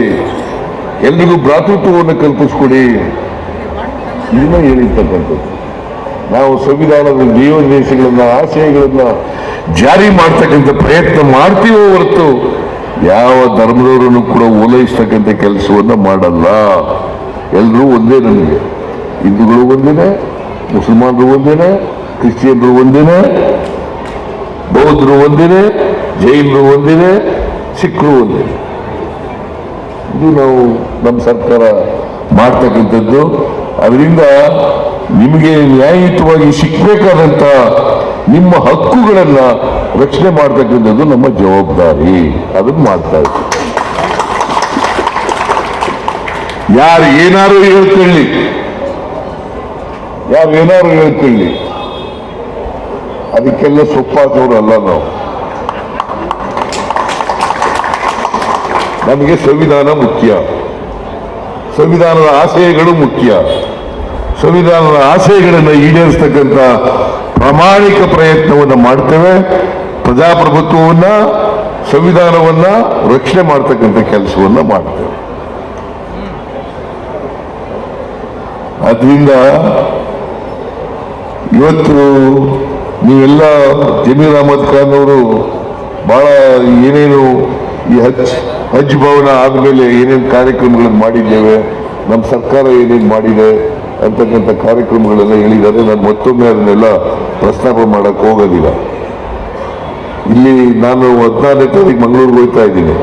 ಎಲ್ರಿಗೂ ಭ್ರಾತೃತ್ವವನ್ನು ಕಲ್ಪಿಸ್ಕೊಡಿ, ಇದನ್ನ ಹೇಳಿರ್ತಕ್ಕಂಥದ್ದು. ನಾವು ಸಂವಿಧಾನದ ಜೀವೋದ್ದೇಶಗಳನ್ನ, ಆಶಯಗಳನ್ನ ಜಾರಿ ಮಾಡ್ತಕ್ಕಂಥ ಪ್ರಯತ್ನ ಮಾಡ್ತೀವೋ ಹೊರತು ಯಾವ ಧರ್ಮದವರನ್ನು ಕೂಡ ಓಲೈಸ್ತಕ್ಕಂಥ ಕೆಲಸವನ್ನ ಮಾಡಲ್ಲ. ಎಲ್ಲರೂ ಒಂದೇ. ನನಗೆ ಹಿಂದೂಗಳು ಒಂದೇನೆ, ಮುಸಲ್ಮಾನರು ಒಂದೇನೆ, ಕ್ರಿಶ್ಚಿಯನ್ರು ಒಂದೇನೆ, ಬೌದ್ಧರು ಒಂದೇನೆ, ಜೈನರು ಒಂದೇನೆ, ಸಿಖ್ರು ಒಂದೇನೆ. ಇದು ನಾವು ನಮ್ಮ ಸರ್ಕಾರ ಮಾಡ್ತಕ್ಕಂಥದ್ದು. ಅದರಿಂದ ನಿಮಗೆ ನ್ಯಾಯಯುತವಾಗಿ ಸಿಕ್ಕಬೇಕಾದಂತ ನಿಮ್ಮ ಹಕ್ಕುಗಳನ್ನ ರಕ್ಷಣೆ ಮಾಡ್ತಕ್ಕಂಥದ್ದು ನಮ್ಮ ಜವಾಬ್ದಾರಿ. ಅದನ್ನು ಮಾಡ್ತಾ ಇದ್ದೀವಿ. ಯಾರು ಏನಾರು ಹೇಳ್ಕೊಳ್ಳಿ, ಯಾರು ಏನಾರು ಹೇಳ್ಕೊಳ್ಳಿ, ಅದಕ್ಕೆಲ್ಲ ಸೊಪ್ಪಾಕೋರು ಅಲ್ಲ ನಾವು. ನಮಗೆ ಸಂವಿಧಾನ ಮುಖ್ಯ, ಸಂವಿಧಾನದ ಆಶಯಗಳು ಮುಖ್ಯ. ಸಂವಿಧಾನದ ಆಶಯಗಳನ್ನು ಈಡೇರಿಸತಕ್ಕಂಥ ಪ್ರಾಮಾಣಿಕ ಪ್ರಯತ್ನವನ್ನು ಮಾಡ್ತೇವೆ. ಪ್ರಜಾಪ್ರಭುತ್ವವನ್ನ, ಸಂವಿಧಾನವನ್ನ ರಕ್ಷಣೆ ಮಾಡ್ತಕ್ಕಂಥ ಕೆಲಸವನ್ನ ಮಾಡ್ತೇವೆ. ಆದ್ರಿಂದ ಇವತ್ತು ನೀವೆಲ್ಲ ಜಮೀರ್ ಅಹಮದ್ ಖಾನ್ ಅವರು ಬಹಳ ಏನೇನು ಈ ಹಜ್ ಭವನ ಆದಮೇಲೆ ಏನೇನು ಕಾರ್ಯಕ್ರಮಗಳನ್ನು ಮಾಡಿದ್ದೇವೆ, ನಮ್ಮ ಸರ್ಕಾರ ಏನೇನು ಮಾಡಿದೆ ಅಂತಕ್ಕಂಥ ಕಾರ್ಯಕ್ರಮಗಳೆಲ್ಲ ಹೇಳಿದ್ದಾರೆ. ನಾನು ಮತ್ತೊಮ್ಮೆ ಅದನ್ನೆಲ್ಲ ಪ್ರಸ್ತಾಪ ಮಾಡಕ್ಕೆ ಹೋಗೋದಿಲ್ಲ. ಇಲ್ಲಿ ನಾನು 14ನೇ ತಾರೀಕು ಮಂಗಳೂರಿಗೆ ಹೋಗ್ತಾ ಇದ್ದೀನಿ.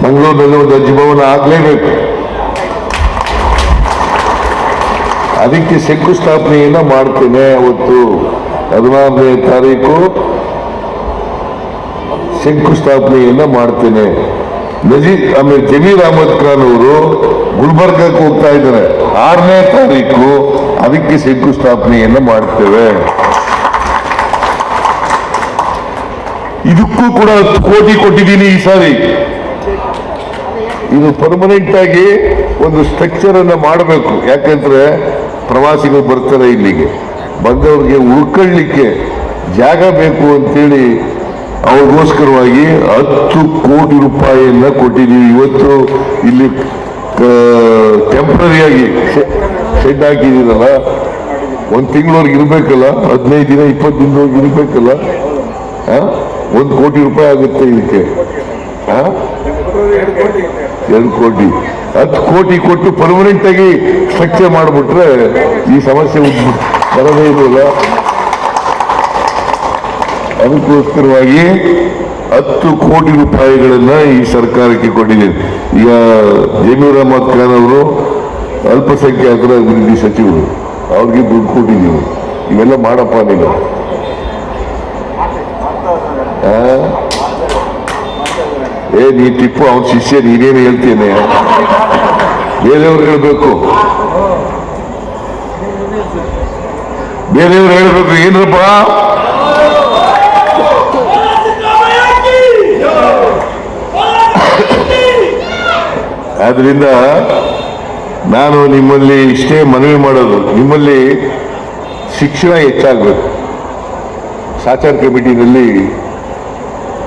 ಮಂಗಳೂರಿನಲ್ಲಿ ಒಂದು ಹಜ್ ಭವನ ಆಗಲೇಬೇಕು. ಅದಕ್ಕೆ ಶಂಕುಸ್ಥಾಪನೆಯನ್ನ ಮಾಡ್ತೇನೆ. ಅವತ್ತು 16ನೇ ತಾರೀಕು ಶಂಕುಸ್ಥಾಪನೆಯನ್ನ ಮಾಡ್ತೇನೆ. ಆಮೇಲೆ ಜಮೀರ್ ಅಹಮದ್ ಖಾನ್ ಅವರು ಗುಲ್ಬರ್ಗಕ್ಕೆ ಹೋಗ್ತಾ ಇದ್ದಾರೆ 6ನೇ ತಾರೀಕು. ಅದಕ್ಕೆ ಶಂಕುಸ್ಥಾಪನೆಯನ್ನ ಮಾಡ್ತೇವೆ. ಇದಕ್ಕೂ ಕೂಡ 10 ಕೋಟಿ ಕೊಟ್ಟಿದ್ದೀನಿ ಈ ಸಾರಿ. ಇದು ಪರ್ಮನೆಂಟ್ ಆಗಿ ಒಂದು ಸ್ಟ್ರಕ್ಚರ್ ಅನ್ನ ಮಾಡಬೇಕು. ಯಾಕಂದ್ರೆ ಪ್ರವಾಸಿಗರು ಬರ್ತಾರೆ, ಇಲ್ಲಿಗೆ ಬಂದವ್ರಿಗೆ ಉಳ್ಕೊಳ್ಳಿಕ್ಕೆ ಜಾಗ ಬೇಕು ಅಂತೇಳಿ ಅವ್ರಿಗೋಸ್ಕರವಾಗಿ 10 ಕೋಟಿ ರೂಪಾಯಿಯನ್ನ ಕೊಟ್ಟಿದ್ದೀವಿ. ಇವತ್ತು ಇಲ್ಲಿ ಟೆಂಪ್ರರಿಯಾಗಿ ಶೆಡ್ ಹಾಕಿದ್ದೀರಲ್ಲ, 1 ತಿಂಗಳವರೆಗೆ ಇರ್ಬೇಕಲ್ಲ, 15 ದಿನ 20 ದಿನದವರೆಗೆ ಇರ್ಬೇಕಲ್ಲ. 1 ಕೋಟಿ ರೂಪಾಯಿ ಆಗುತ್ತೆ ಇದಕ್ಕೆ. 2 ಕೋಟಿ 10 ಕೋಟಿ ಕೊಟ್ಟು ಪರ್ಮನೆಂಟ್ ಆಗಿ ಸ್ಟ್ರಕ್ಚರ್ ಮಾಡಿಬಿಟ್ರೆ ಈ ಸಮಸ್ಯೆ ಬರದೇ ಇರಲ್ಲ. ಅದಕ್ಕೋಸ್ಕರವಾಗಿ 10 ಕೋಟಿ ರೂಪಾಯಿಗಳನ್ನ ಈ ಸರ್ಕಾರಕ್ಕೆ ಕೊಟ್ಟಿದ್ದೇನೆ. ಈಗ ಜಮೀರ್ ಅಹಮದ್ ಖಾನ್ ಅವರು ಅಲ್ಪಸಂಖ್ಯಾತರ ಅಭಿವೃದ್ಧಿ ಸಚಿವರು, ಅವ್ರಿಗೆ ದುಡ್ಡು ಕೊಟ್ಟಿದ್ದೀವಿ. ಇವೆಲ್ಲ ಮಾಡಪ್ಪ ನೀನು. ನೀ ಟಿಪ್ಪು ಅವನ ಶಿಷ್ಯ, ನೀನೇನು ಹೇಳ್ತೇನೆ? ಬೇರೆಯವ್ರು ಹೇಳ್ಬೇಕು, ಬೇರೆಯವ್ರು ಹೇಳ್ಬೇಕು. ಏನಪ್ಪ ಆದ್ರಿಂದ ನಾನು ನಿಮ್ಮಲ್ಲಿ ಇಷ್ಟೇ ಮನವಿ ಮಾಡೋದು, ನಿಮ್ಮಲ್ಲಿ ಶಿಕ್ಷಣ ಹೆಚ್ಚಾಗಬೇಕು. ಸಾಚಾರ್ ಕಮಿಟಿನಲ್ಲಿ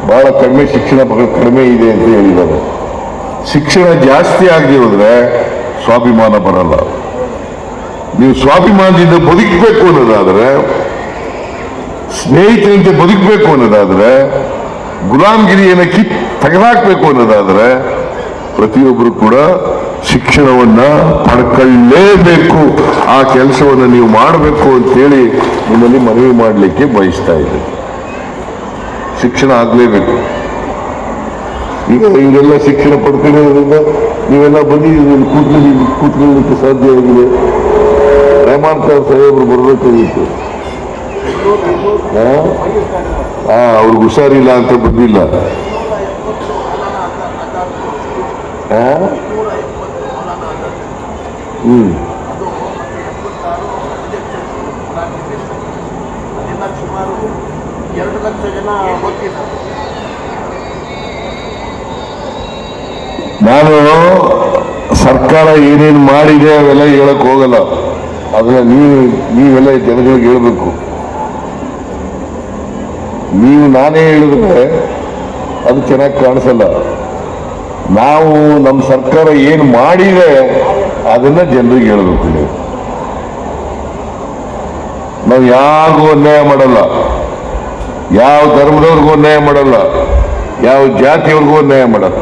ಬಹಳ ಕಡಿಮೆ ಶಿಕ್ಷಣ ಕಡಿಮೆ ಇದೆ ಅಂತ ಹೇಳಿದ್ದಾರೆ. ಶಿಕ್ಷಣ ಜಾಸ್ತಿ ಆಗದೆ ಹೋದ್ರೆ ಸ್ವಾಭಿಮಾನ ಬರಲ್ಲ. ನೀವು ಸ್ವಾಭಿಮಾನದಿಂದ ಬದುಕಬೇಕು ಅನ್ನೋದಾದ್ರೆ, ಸ್ನೇಹಿತರಂತೆ ಬದುಕಬೇಕು ಅನ್ನೋದಾದ್ರೆ, ಗುಲಾಮ್ಗಿರಿಯನ್ನು ತೆಗೆದಾಕ್ಬೇಕು ಅನ್ನೋದಾದ್ರೆ ಪ್ರತಿಯೊಬ್ಬರು ಕೂಡ ಶಿಕ್ಷಣವನ್ನ ಪಡ್ಕೊಳ್ಳೇಬೇಕು. ಆ ಕೆಲಸವನ್ನು ನೀವು ಮಾಡಬೇಕು ಅಂತೇಳಿ ನಿಮ್ಮಲ್ಲಿ ಮನವಿ ಮಾಡಲಿಕ್ಕೆ ಬಯಸ್ತಾ ಇದ್ದೆ. ಶಿಕ್ಷಣ ಆಗಲೇಬೇಕು. ಈಗ ಇವರೆಲ್ಲ ಶಿಕ್ಷಣ ಪಡ್ಕೊಳ್ಳೋದ್ರಿಂದ ನೀವೆಲ್ಲ ಬಂದಿದ್ದೀರಿ, ಕೂತ್ಕೊಳ್ಳಲಿಕ್ಕೆ ಸಾಧ್ಯ ಆಗಿದೆ. ರೆಹಮಾನ್ ಖಾನ್ ಸಾಹೇಬರು ಬರಬೇಕಾಗಿತ್ತು. ಅವ್ರಿಗೆ ಹುಷಾರಿಲ್ಲ ಅಂತ ಬಂದಿಲ್ಲ. ನಾನು ಸರ್ಕಾರ ಏನೇನು ಮಾಡಿದೆ ಅವೆಲ್ಲ ಹೇಳಕ್ ಹೋಗಲ್ಲ. ಅದನ್ನ ನೀವೆಲ್ಲ ಜನಗಳಿಗೆ ಹೇಳ್ಬೇಕು. ನೀವು ನಾನೇ ಹೇಳಿದ್ರೆ ಅದು ಚೆನ್ನಾಗಿ ಕಾಣಿಸಲ್ಲ. ನಾವು ನಮ್ಮ ಸರ್ಕಾರ ಏನು ಮಾಡಿದೆ ಅದನ್ನ ಜನರಿಗೆ ಹೇಳ್ಬೇಕು. ನಾವು ಯಾರಿಗೂ ಅನ್ಯಾಯ ಮಾಡಲ್ಲ, ಯಾವ ಧರ್ಮದವ್ರಿಗೂ ಅನ್ಯಾಯ ಮಾಡಲ್ಲ, ಯಾವ ಜಾತಿಯವ್ರಿಗೂ ಅನ್ಯಾಯ ಮಾಡಲ್ಲ.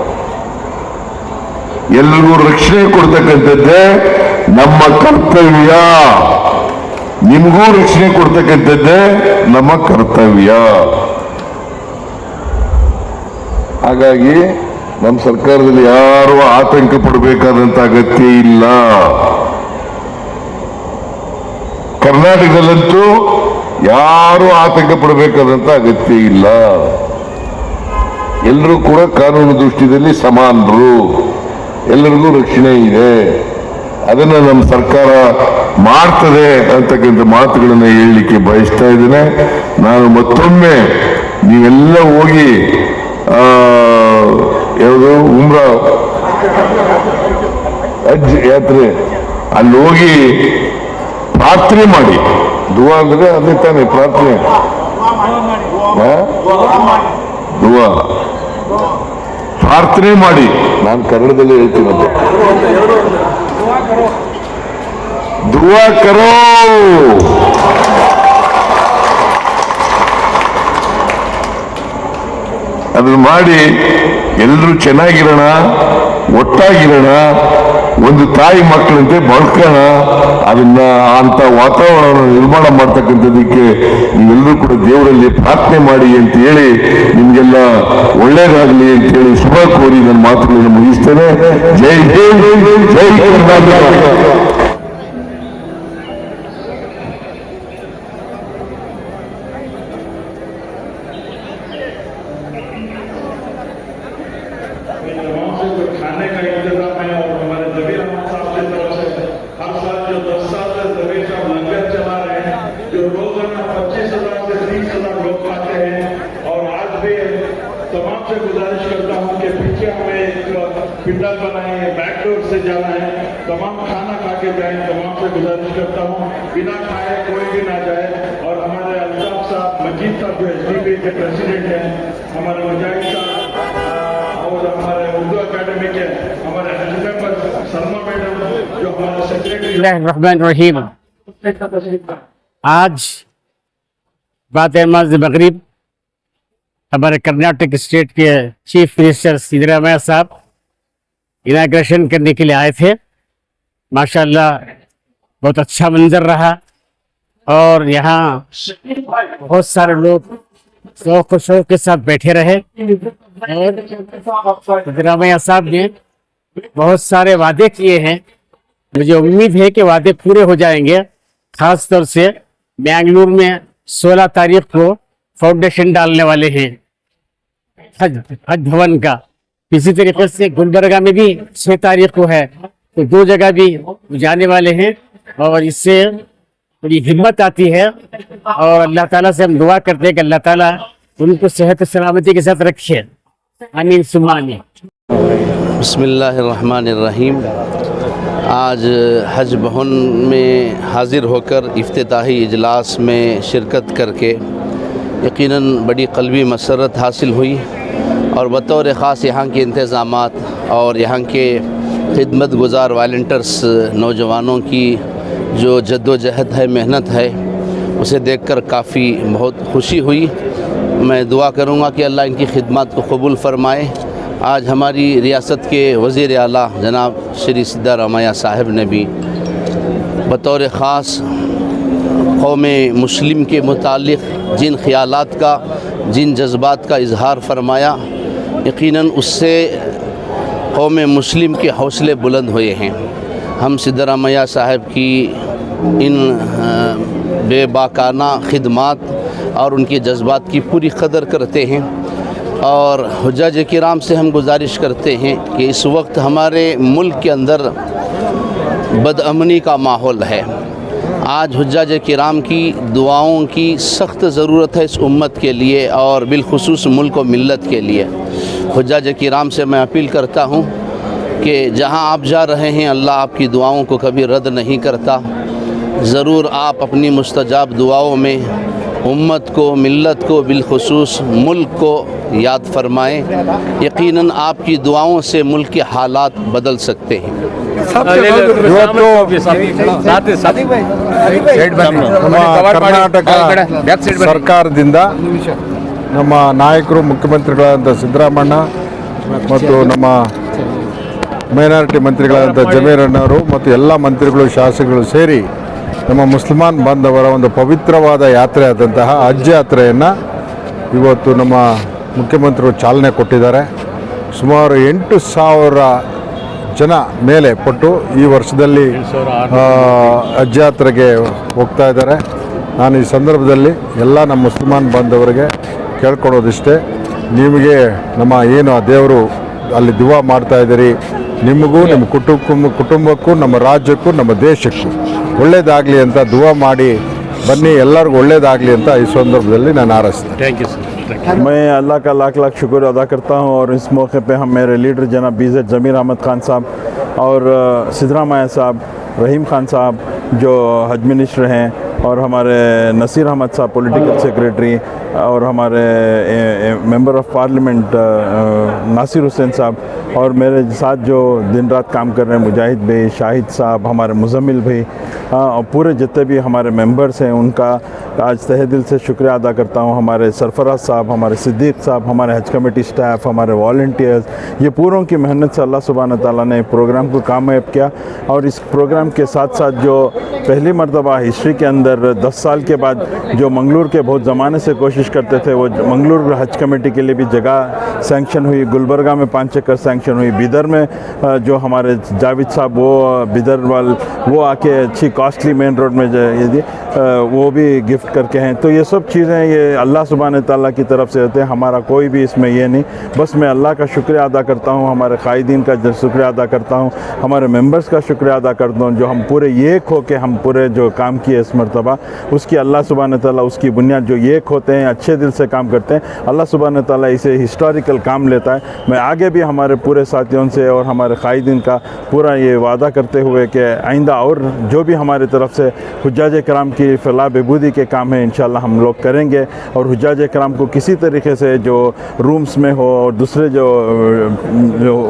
ಎಲ್ರಿಗೂ ರಕ್ಷಣೆ ಕೊಡ್ತಕ್ಕಂಥದ್ದೇ ನಮ್ಮ ಕರ್ತವ್ಯ. ನಿಮಗೂ ರಕ್ಷಣೆ ಕೊಡ್ತಕ್ಕಂಥದ್ದೇ ನಮ್ಮ ಕರ್ತವ್ಯ. ಹಾಗಾಗಿ ನಮ್ಮ ಸರ್ಕಾರದಲ್ಲಿ ಯಾರು ಆತಂಕ ಪಡಬೇಕಾದಂತ ಅಗತ್ಯ ಇಲ್ಲ. ಕರ್ನಾಟಕದಲ್ಲಂತೂ ಯಾರು ಆತಂಕ ಪಡಬೇಕಾದಂತ ಅಗತ್ಯ ಇಲ್ಲ. ಎಲ್ಲರೂ ಕೂಡ ಕಾನೂನು ದೃಷ್ಟಿಯಲ್ಲಿ ಸಮಾನರು, ಎಲ್ಲರಿಗೂ ರಕ್ಷಣೆ ಇದೆ. ಅದನ್ನ ನಮ್ಮ ಸರ್ಕಾರ ಮಾಡ್ತದೆ ಅಂತಕ್ಕಂಥ ಮಾತುಗಳನ್ನ ಹೇಳಲಿಕ್ಕೆ ಬಯಸ್ತಾ ಇದ್ದೇನೆ. ನಾನು ಮತ್ತೊಮ್ಮೆ ನೀವೆಲ್ಲ ಹೋಗಿ ಯಾವುದು ಉಮ್ರಾ ಹಜ್ ಯಾತ್ರೆ ಅಲ್ಲಿ ಹೋಗಿ ಪ್ರಾರ್ಥನೆ ಮಾಡಿ. ದುವಾ ಅಂದ್ರೆ ಅದೇ ತಾನೇ ಪ್ರಾರ್ಥನೆ, ದುವಾ ಪ್ರಾರ್ಥನೆ ಮಾಡಿ. ನಾನು ಕನ್ನಡದಲ್ಲಿ ಹೇಳ್ತೀನಂತೆ, ದುವಾ ಕರೋ. ಅದನ್ನು ಮಾಡಿ ಎಲ್ಲರೂ ಚೆನ್ನಾಗಿರೋಣ, ಒಟ್ಟಾಗಿರೋಣ, ಒಂದು ತಾಯಿ ಮಕ್ಕಳಂತೆ ಬದುಕೋಣ. ಅದನ್ನ ಅಂತ ವಾತಾವರಣ ನಿರ್ಮಾಣ ಮಾಡ್ತಕ್ಕಂಥದಕ್ಕೆ ನೀವೆಲ್ಲರೂ ಕೂಡ ದೇವರಲ್ಲಿ ಪ್ರಾರ್ಥನೆ ಮಾಡಿ ಅಂತ ಹೇಳಿ, ನಿಮ್ಗೆಲ್ಲ ಒಳ್ಳೇದಾಗಲಿ ಅಂತ ಹೇಳಿ ಶುಭ ಕೋರಿ ನನ್ನ ಮಾತುಗಳನ್ನು ಮುಗಿಸ್ತೇನೆ. ಜೈ ಹಿಂದ್, ಜೈ ಕರ್ನಾಟಕ. खाने का इंतजाम है और हमारे जबीर अहमद साहब की तरफ से हर साल जो 10 साल से जबीर साहब लंगर चला रहे हैं, जो रोजाना 25,000 से 30,000 लोग आते हैं। और आज भी तमाम से गुजारिश करता हूं कि पीछे हमें एक पिंडल बनाए, बैक डोर से जाना है, तमाम खाना खा के जाए। तमाम से गुजारिश करता हूं बिना खाए कोई भी ना जाए। और हमारे अल्ताफ साहब मजीद साहब जो एसडीपी के प्रेसिडेंट हैं, हमारे मुजाहिद साहब और हमारे उर्दू अकेडमी के हमारे मेंबर सलमा मैडम जो हमारे सेक्रेटरी। रहमान रहीम। आज बाद मगरिब हमारे कर्नाटक स्टेट के चीफ मिनिस्टर सिद्धरामैया साहब इनाग्रेशन करने के लिए आए थे। माशाल्लाह बहुत अच्छा मंजर रहा और यहाँ बहुत सारे लोग शौक शौक के साथ बैठे रहे। और सिद्धरामैया साहब ने बहुत सारे वादे किए हैं, मुझे उम्मीद है कि वादे पूरे हो जाएंगे। खास तौर से बेंगलुरु में 16 तारीख को फाउंडेशन डालने वाले हैं हज भवन का। इसी तरीके से गुलबर्गा में भी 6 तारीख को है, तो 2 जगह भी जाने वाले हैं। और इससे बड़ी हिम्मत आती है और अल्लाह ताला से हम दुआ करते हैं कि अल्लाह ताला उनको सेहत सलामती के साथ रखे। आमीन सुम्मा आमीन। बिस्मिल्लाहिर्रहमानिर्रहीम। आज हज भवन में हाज़िर होकर इफ्तिताही इजलास में शिरकत करके यकीनन बड़ी क़ल्बी मसरत हासिल हुई और बतौर ख़ास यहाँ के इंतज़ामात और यहाँ के खिदमत गुज़ार वॉलंटियर्स नौजवानों की जो जद्दोजहद है, मेहनत है, उसे देखकर काफ़ी बहुत खुशी हुई। मैं दुआ करूँगा कि अल्लाह इनकी खिदमत को कबूल फ़रमाए। आज हमारी रियासत के वज़ीर आला जनाब श्री सिद्धारमैया साहब ने भी बतौर ख़ास कौम मुस्लिम के मुतालिक जिन ख़यालात का, जिन जज्बात का इजहार फरमाया, यकीनन उससे कौम मुस्लिम के हौसले बुलंद हुए हैं। हम सिद्धारमैया साहब की इन बेबाकाना खिदमात और उनके जज्बात की पूरी कदर करते हैं और हुज्जाज किराम से हम गुजारिश करते हैं कि इस वक्त हमारे मुल्क के अंदर बदअमनी का माहौल है। आज हुज्जाज किराम की दुआओं की सख्त ज़रूरत है इस उम्मत के लिए और बिलखुसूस मुल्क व मिल्लत के लिए। हुज्जाज किराम से मैं अपील करता हूँ कि जहाँ आप जा रहे हैं, अल्लाह आपकी दुआओं को कभी रद्द नहीं करता। ज़रूर आप अपनी मुस्तजाब दुआओं में उम्मत को, मिल्लत को, बिलखुसूस मुल्क को याद फरमाएँ। यकीनन आपकी दुआओं से मुल्क के हालात बदल सकते हैं। ಕರ್ನಾಟಕ ಸರ್ಕಾರದಿಂದ ನಮ್ಮ ನಾಯಕರು ಮುಖ್ಯಮಂತ್ರಿಗಳಾದಂಥ ಸಿದ್ದರಾಮಣ್ಣ ಮತ್ತು ನಮ್ಮ ಮೈನಾರಿಟಿ ಮಂತ್ರಿಗಳಾದಂಥ ಜಮೀರ್ ಅಣ್ಣವರು ಮತ್ತು ಎಲ್ಲ ಮಂತ್ರಿಗಳು, ಶಾಸಕರು ಸೇರಿ ನಮ್ಮ ಮುಸಲ್ಮಾನ್ ಬಾಂಧವರ ಒಂದು ಪವಿತ್ರವಾದ ಯಾತ್ರೆ ಆದಂತಹ ಹಜ್ ಯಾತ್ರೆಯನ್ನು ಇವತ್ತು ನಮ್ಮ ಮುಖ್ಯಮಂತ್ರಿಗಳು ಚಾಲನೆ ಕೊಟ್ಟಿದ್ದಾರೆ. ಸುಮಾರು 8,000 ಜನ ಮೇಲೆ ಪಟ್ಟು ಈ ವರ್ಷದಲ್ಲಿ ಹಜ್ ಯಾತ್ರೆಗೆ ಹೋಗ್ತಾ ಇದ್ದಾರೆ. ನಾನು ಈ ಸಂದರ್ಭದಲ್ಲಿ ಎಲ್ಲ ನಮ್ಮ ಮುಸಲ್ಮಾನ್ ಬಾಂಧವರಿಗೆ ಕೇಳ್ಕೊಳೋದಿಷ್ಟೇ, ನಿಮಗೆ ನಮ್ಮ ಏನು ಆ ದೇವರು ಅಲ್ಲಿ ದುವಾ ಮಾಡ್ತಾ ಇದ್ದೀರಿ, ನಿಮಗೂ ನಿಮ್ಮ ಕುಟುಂಬಕ್ಕೂ ನಮ್ಮ ರಾಜ್ಯಕ್ಕೂ ನಮ್ಮ ದೇಶಕ್ಕೂ ಒಳ್ಳೆಯದಾಗಲಿ ಅಂತ ದುವಾ ಮಾಡಿ ಬನ್ನಿ, ಎಲ್ಲರಿಗೂ ಒಳ್ಳೆಯದಾಗಲಿ ಅಂತ ಈ ಸಂದರ್ಭದಲ್ಲಿ ನಾನು ಹಾರೈಸ್ತೇನೆ. Thank you sir. मैं अल्लाह का लाख लाख शुक्र अदा करता हूँ और इस मौके पे हम मेरे लीडर जनाब बीज़ेड ज़मीर अहमद खान साहब और सिद्धरामैया साहब, रहीम खान साहब जो हज मिनिस्टर हैं, और हमारे नसीर अहमद साहब पॉलिटिकल सेक्रेटरी, और हमारे member of parliament Nasir Hussain साहब, और मेरे साथ जो दिन रात काम कर रहे हैं मुजाहिद भाई, शाहिद साहब, हमारे मुजम्मिल भाई, और पूरे जितने भी हमारे मेंबर्स हैं, उनका आज तहे दिल से शुक्रिया अदा करता हूँ। हमारे सरफराज साहब, हमारे सिद्दीक साहब, हमारे हज कमेटी स्टाफ, हमारे वॉलंटियर्स, ये पूरों की मेहनत से अल्लाह सुब्हान ताला ने प्रोग्राम को कामयाब किया। और इस प्रोग्राम के साथ साथ जो पहली मरतबा हिस्ट्री के अंदर 10 साल के बाद जो मंगलूर के बहुत ज़माने से कोशिश करते थे, वो मंगलूर हज कमेटी के लिए भी जगह सैंक्शन हुई, गुलबर्गा में 5 एकड़ सैंक्शन हुई, बिदर में जो हमारे जावेद साहब वो बिदर वो आके अच्छी कॉस्टली मेन रोड में वो भी गिफ्ट करके हैं। तो ये सब चीज़ें ये अल्लाह सुब्हान ताला की तरफ से होते हैं, हमारा कोई भी इसमें ये नहीं। बस मैं अल्लाह का शुक्रिया अदा करता हूँ, हमारे कायदीन का शुक्रिया अदा करता हूँ, हमारे मेंबर्स का शुक्रिया अदा करता हूँ, जो हम पूरे एक हो के हम पूरे जो काम किए इस मरतबा, उसकी अल्लाह सुब्हान ताला उसकी बुनियाद जो एक होते हैं, अच्छे दिल से काम करते हैं, अल्लाह सुब्हान ताला इसे हिस्टोरिकल काम लेता है। मैं आगे भी हमारे पूरे साथियों से और हमारे कायदीन का पूरा ये वादा करते हुए कि आइंदा और जो भी हमारी तरफ से हुज्जाज कराम की फलाह बहबूदी के काम है इंशाल्लाह हम लोग करेंगे। और हुज्जाज कराम को किसी तरीके से जो रूम्स में हो और दूसरे जो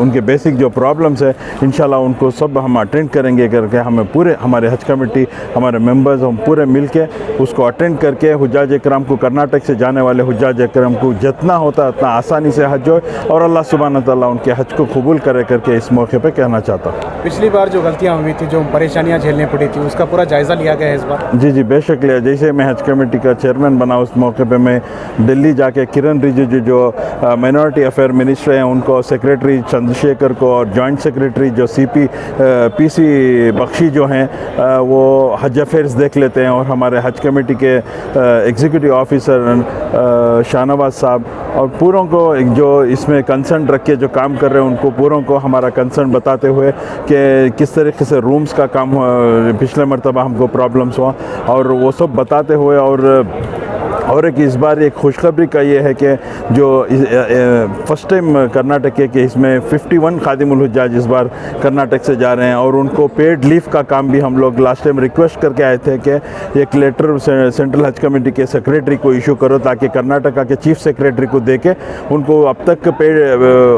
उनके बेसिक जो प्रॉब्लम्स है, इंशाल्लाह उनको सब हम अटेंड करेंगे करके हमें पूरे हमारे हज कमेटी, हमारे मेंबर्स, हम पूरे पूरे मिल के उसको अटेंड करके हुज्जाज इकराम को, कर्नाटक से जाने वाले हुज्जाज इकराम को जितना होता है उतना आसानी से हज हो और अल्लाह सुब्हान तआला उनके हज को कबूल करे करके इस मौके पे कहना चाहता हूँ। पिछली बार जो गलतियाँ हुई थी, जो परेशानियाँ झेलनी पड़ी थी, उसका पूरा जायज़ा लिया गया है इस बार? जी जी बेशक लिया। जैसे मैं हज कमेटी का चेयरमैन बना, उस मौके पे मैं दिल्ली जाके किरण रिजिजू जो माइनॉरिटी अफेयर मिनिस्टर हैं उनको, सेक्रेटरी चंद्रशेखर को और जॉइंट सेक्रेटरी जो पीसी बख्शी जो हैं वो हज अफेयर्स देख लेते हैं, और हमारे हज कमेटी के एग्जीक्यूटिव ऑफिसर शाहनवाज साहब और पूरों को जो इसमें कंसर्न रख के जो काम कर रहे हैं उनको पूरों को हमारा कंसर्न बताते हुए कि किस तरीके से रूम्स का काम पिछले मरतबा हमको प्रॉब्लम्स हुआ, और वो सब बताते हुए और एक इस बार एक खुशखबरी का ये है कि जो फर्स्ट टाइम कर्नाटक के कि इसमें 51 खादिमुल हुज्जाज इस बार कर्नाटक से जा रहे हैं, और उनको पेड लीव का काम भी हम लोग लास्ट टाइम रिक्वेस्ट करके आए थे कि एक लेटर सेंट्रल हज कमेटी के सेक्रेटरी को इशू करो ताकि कर्नाटका के चीफ सेक्रेटरी को दे के उनको अब तक पेड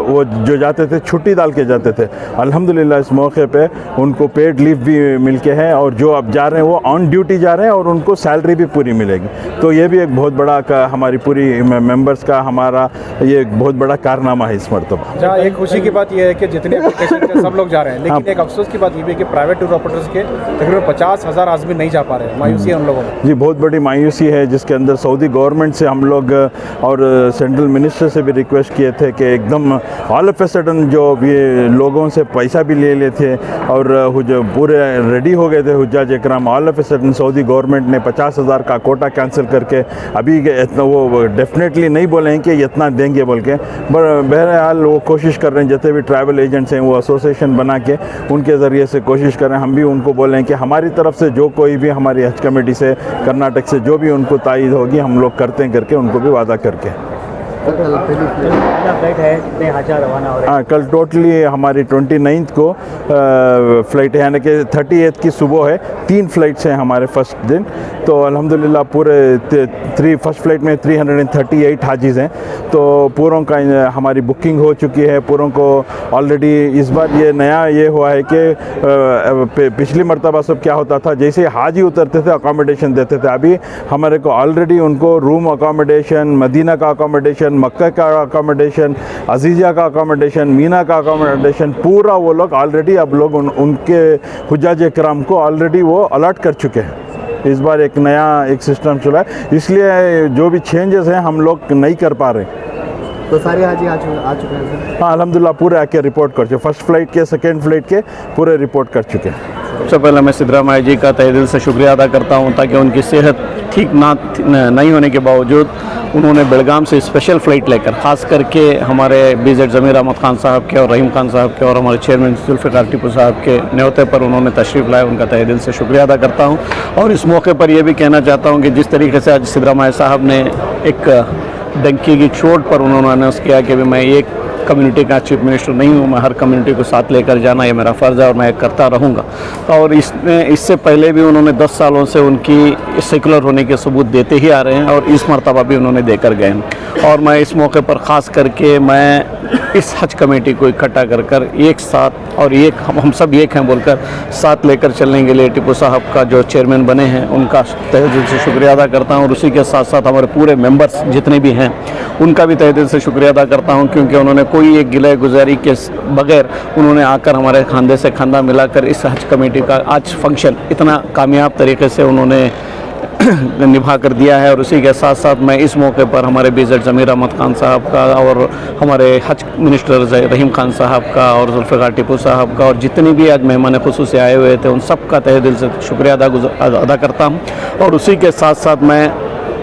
वो जो जाते थे छुट्टी डाल के जाते थे, अल्हम्दुलिल्लाह इस मौके पे उनको पेड लीव भी मिल के है, और जो अब जा रहे हैं वो ऑन ड्यूटी जा रहे हैं और उनको सैलरी भी पूरी मिलेगी। तो ये भी एक बहुत बड़ा हमारी पूरी मेंबर्स का हमारा ये एक बहुत बड़ा कारनामा है इस मरतबा। जहाँ एक खुशी की बात यह है कि जितने एप्लीकेशन के सब लोग जा रहे हैं, लेकिन एक अफसोस की बात ये भी है कि प्राइवेट टूर ऑपरेटर्स के तकरीबन 50,000 आदमी नहीं जा पा रहे हैं। मायूसी है उन लोगों में। जी बहुत बड़ी मायूसी है, जिसके अंदर सऊदी गवर्नमेंट से हम लोग और सेंट्रल मिनिस्टर से भी रिक्वेस्ट किए थे कि एकदम ऑल ऑफ ए सडन जो ये लोगों से पैसा भी ले लिए थे और पूरे रेडी हो गए थे हुज्जाज इकराम, all of a sudden Saudi government ने 50,000 का कोटा कैंसिल करके अभी इतना वो डेफिनेटली नहीं बोले हैं कि इतना देंगे बोल के, बहरहाल वो कोशिश कर रहे हैं, जितने भी ट्रैवल एजेंट्स हैं वो एसोसिएशन बना के उनके ज़रिए से कोशिश कर रहे हैं। हम भी उनको बोले हैं कि हमारी तरफ से जो कोई भी हमारी हज कमेटी से कर्नाटक से जो भी उनको तायद होगी हम लोग करते हैं करके उनको भी वादा करके। फ्लाइट है, कितने हजार रवाना हो रहे हैं? हाँ कल टोटली हमारी 29 को फ़्लाइट है, यानी कि 38 की सुबह है, 3 फ़्लाइट्स हैं हमारे फर्स्ट दिन। तो अल्हम्दुलिल्लाह पूरे फर्स्ट फ़्लाइट में 338 हाजीज़ हैं, तो पूरों का हमारी बुकिंग हो चुकी है। पूरों को ऑलरेडी इस बार ये नया ये हुआ है कि पिछली मरतबा सब क्या होता था, जैसे हाजी उतरते थे अकोमोडेशन देते थे, अभी हमारे को ऑलरेडी उनको रूम अकोमोडेशन, मदीना का अकोमोडेशन, मक्का का अकोमोडेशन, अजीज़ा का अकोमोडेशन, मीना का अकोमोडेशन, पूरा वो लोग ऑलरेडी अब लोग उनके हुज्जाज इकराम को ऑलरेडी वो अलर्ट कर चुके हैं। इस बार एक नया एक सिस्टम चला है, इसलिए जो भी चेंजेस हैं हम लोग नहीं कर पा रहे। तो सारे हाजी आ चुके हैं? हाँ अल्हम्दुलिल्लाह पूरे आके रिपोर्ट कर चुके, फर्स्ट फ्लाइट के सेकेंड फ्लाइट के पूरे रिपोर्ट कर चुके हैं। सबसे पहले मैं सिद्धरामैया जी का तहे दिल से शुक्रिया अदा करता हूं, ताकि उनकी सेहत ठीक नहीं होने के बावजूद उन्होंने बेलगाम से स्पेशल फ़्लाइट लेकर, ख़ास करके हमारे BZ ज़मीर अहमद खान साहब के और रहीम खान साहब के और हमारे चेयरमैन जुल्फ़िकार टिप्पू साहब के न्योते पर उन्होंने तशरीफ़ लाया, उनका तहे दिल से शुक्रिया अदा करता हूँ। और इस मौके पर यह भी कहना चाहता हूँ कि जिस तरीके से आज सिद्धरामैया साहब ने एक डंकी की चोट पर उन्होंने अनाउंस किया कि मैं एक कम्युनिटी का चीफ मिनिस्टर नहीं हूँ, मैं हर कम्युनिटी को साथ लेकर जाना ये मेरा फ़र्ज़ है और मैं करता रहूँगा। और इससे पहले भी उन्होंने 10 सालों से उनकी सेकुलर होने के सबूत देते ही आ रहे हैं, और इस मरतबा भी उन्होंने देकर गए हैं। और मैं इस मौके पर ख़ास करके मैं इस हज कमेटी को इकट्ठा कर एक साथ और एक हम सब एक हैं बोलकर साथ लेकर चलने के लिए टिप्पू साहब का जो चेयरमैन बने हैं उनका तहे दिल से शुक्रिया अदा करता हूँ। और उसी के साथ साथ हमारे पूरे मेंबर्स जितने भी हैं उनका भी तहे दिल से शुक्रिया अदा करता हूँ, क्योंकि उन्होंने कोई एक गिले गुजारी के बगैर उन्होंने आकर हमारे खांदे से खांदा मिलाकर इस हज कमेटी का आज फंक्शन इतना कामयाब तरीके से उन्होंने निभा कर दिया है। और उसी के साथ साथ मैं इस मौके पर हमारे BZ ज़मीर अहमद खान साहब का और हमारे हज मिनिस्टर रहीम खान साहब का और जुल्फ़िकार टिप्पू साहब का और जितने भी आज मेहमान खुसूसी आए हुए थे उन सब का तहे दिल से शुक्रिया अदा करता हूँ। और उसी के साथ साथ मैं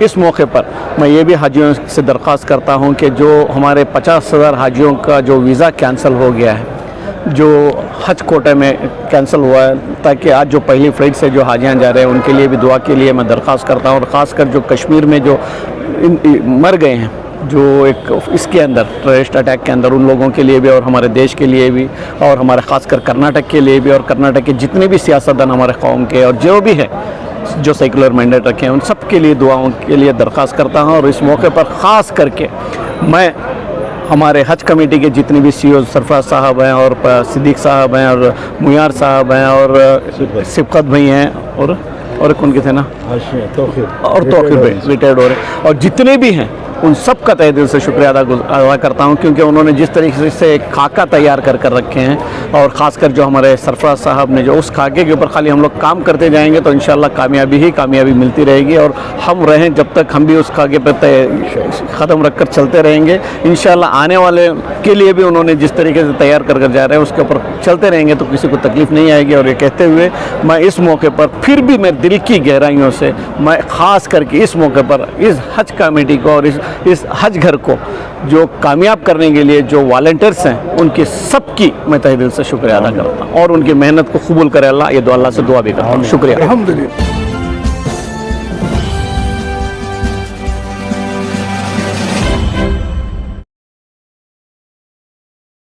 इस मौके पर मैं ये भी हाजियों से दरख्वास्त करता हूँ कि जो हमारे 50,000 हाजियों का जो वीज़ा कैंसिल हो गया है, जो हज कोटे में कैंसिल हुआ है, ताकि आज जो पहली फ़्लाइट से जो हाजियाँ जा रहे हैं उनके लिए भी दुआ के लिए मैं दरख्वास्त करता हूँ। और ख़ासकर जो कश्मीर में जो मर गए हैं, जो एक इसके अंदर टेररिस्ट अटैक के अंदर, उन लोगों के लिए भी और हमारे देश के लिए भी और हमारे ख़ासकर कर्नाटक के लिए भी और कर्नाटक के जितने भी सियासतदान हमारे कौम के और जो भी है जो सेकुलर मैंडेट रखे हैं उन सब के लिए दुआओं के लिए दरख्वास्त करता हूँ। और इस मौके पर ख़ास करके मैं हमारे हज कमेटी के जितने भी CEO सरफराज साहब हैं और सिद्दीक साहब हैं और मुयार साहब हैं और सिबकत भाई हैं और और कौन के थे ना, और तौकीर भाई रिटायर्ड हो रहे, और जितने भी हैं उन सब का तहे दिल से शुक्रिया अदा करता हूं, क्योंकि उन्होंने जिस तरीके से एक खाका तैयार कर रखे हैं, और ख़ासकर जो हमारे सरफराज साहब ने जो उस खाके के ऊपर खाली हम लोग काम करते जाएंगे तो इंशाल्लाह कामयाबी ही कामयाबी मिलती रहेगी, और हम रहें जब तक हम भी उस खाके पर ख़त्म रख कर चलते रहेंगे। इंशाल्लाह आने वाले के लिए भी उन्होंने जिस तरीके से तैयार कर जा रहे हैं उसके ऊपर चलते रहेंगे तो किसी को तकलीफ़ नहीं आएगी। और ये कहते हुए मैं इस मौके पर फिर भी मैं दिल की गहराइयों से मैं ख़ास करके इस मौके पर इस हज कमेटी को और इस हज घर को जो कामयाब करने के लिए जो वॉलंटियर्स हैं उनकी सबकी मैं तहे दिल से शुक्रिया अदा करता हूँ, और उनकी मेहनत को कबूल करे अल्लाह, ये अल्लाह से दुआ भी करता हूँ। शुक्रिया।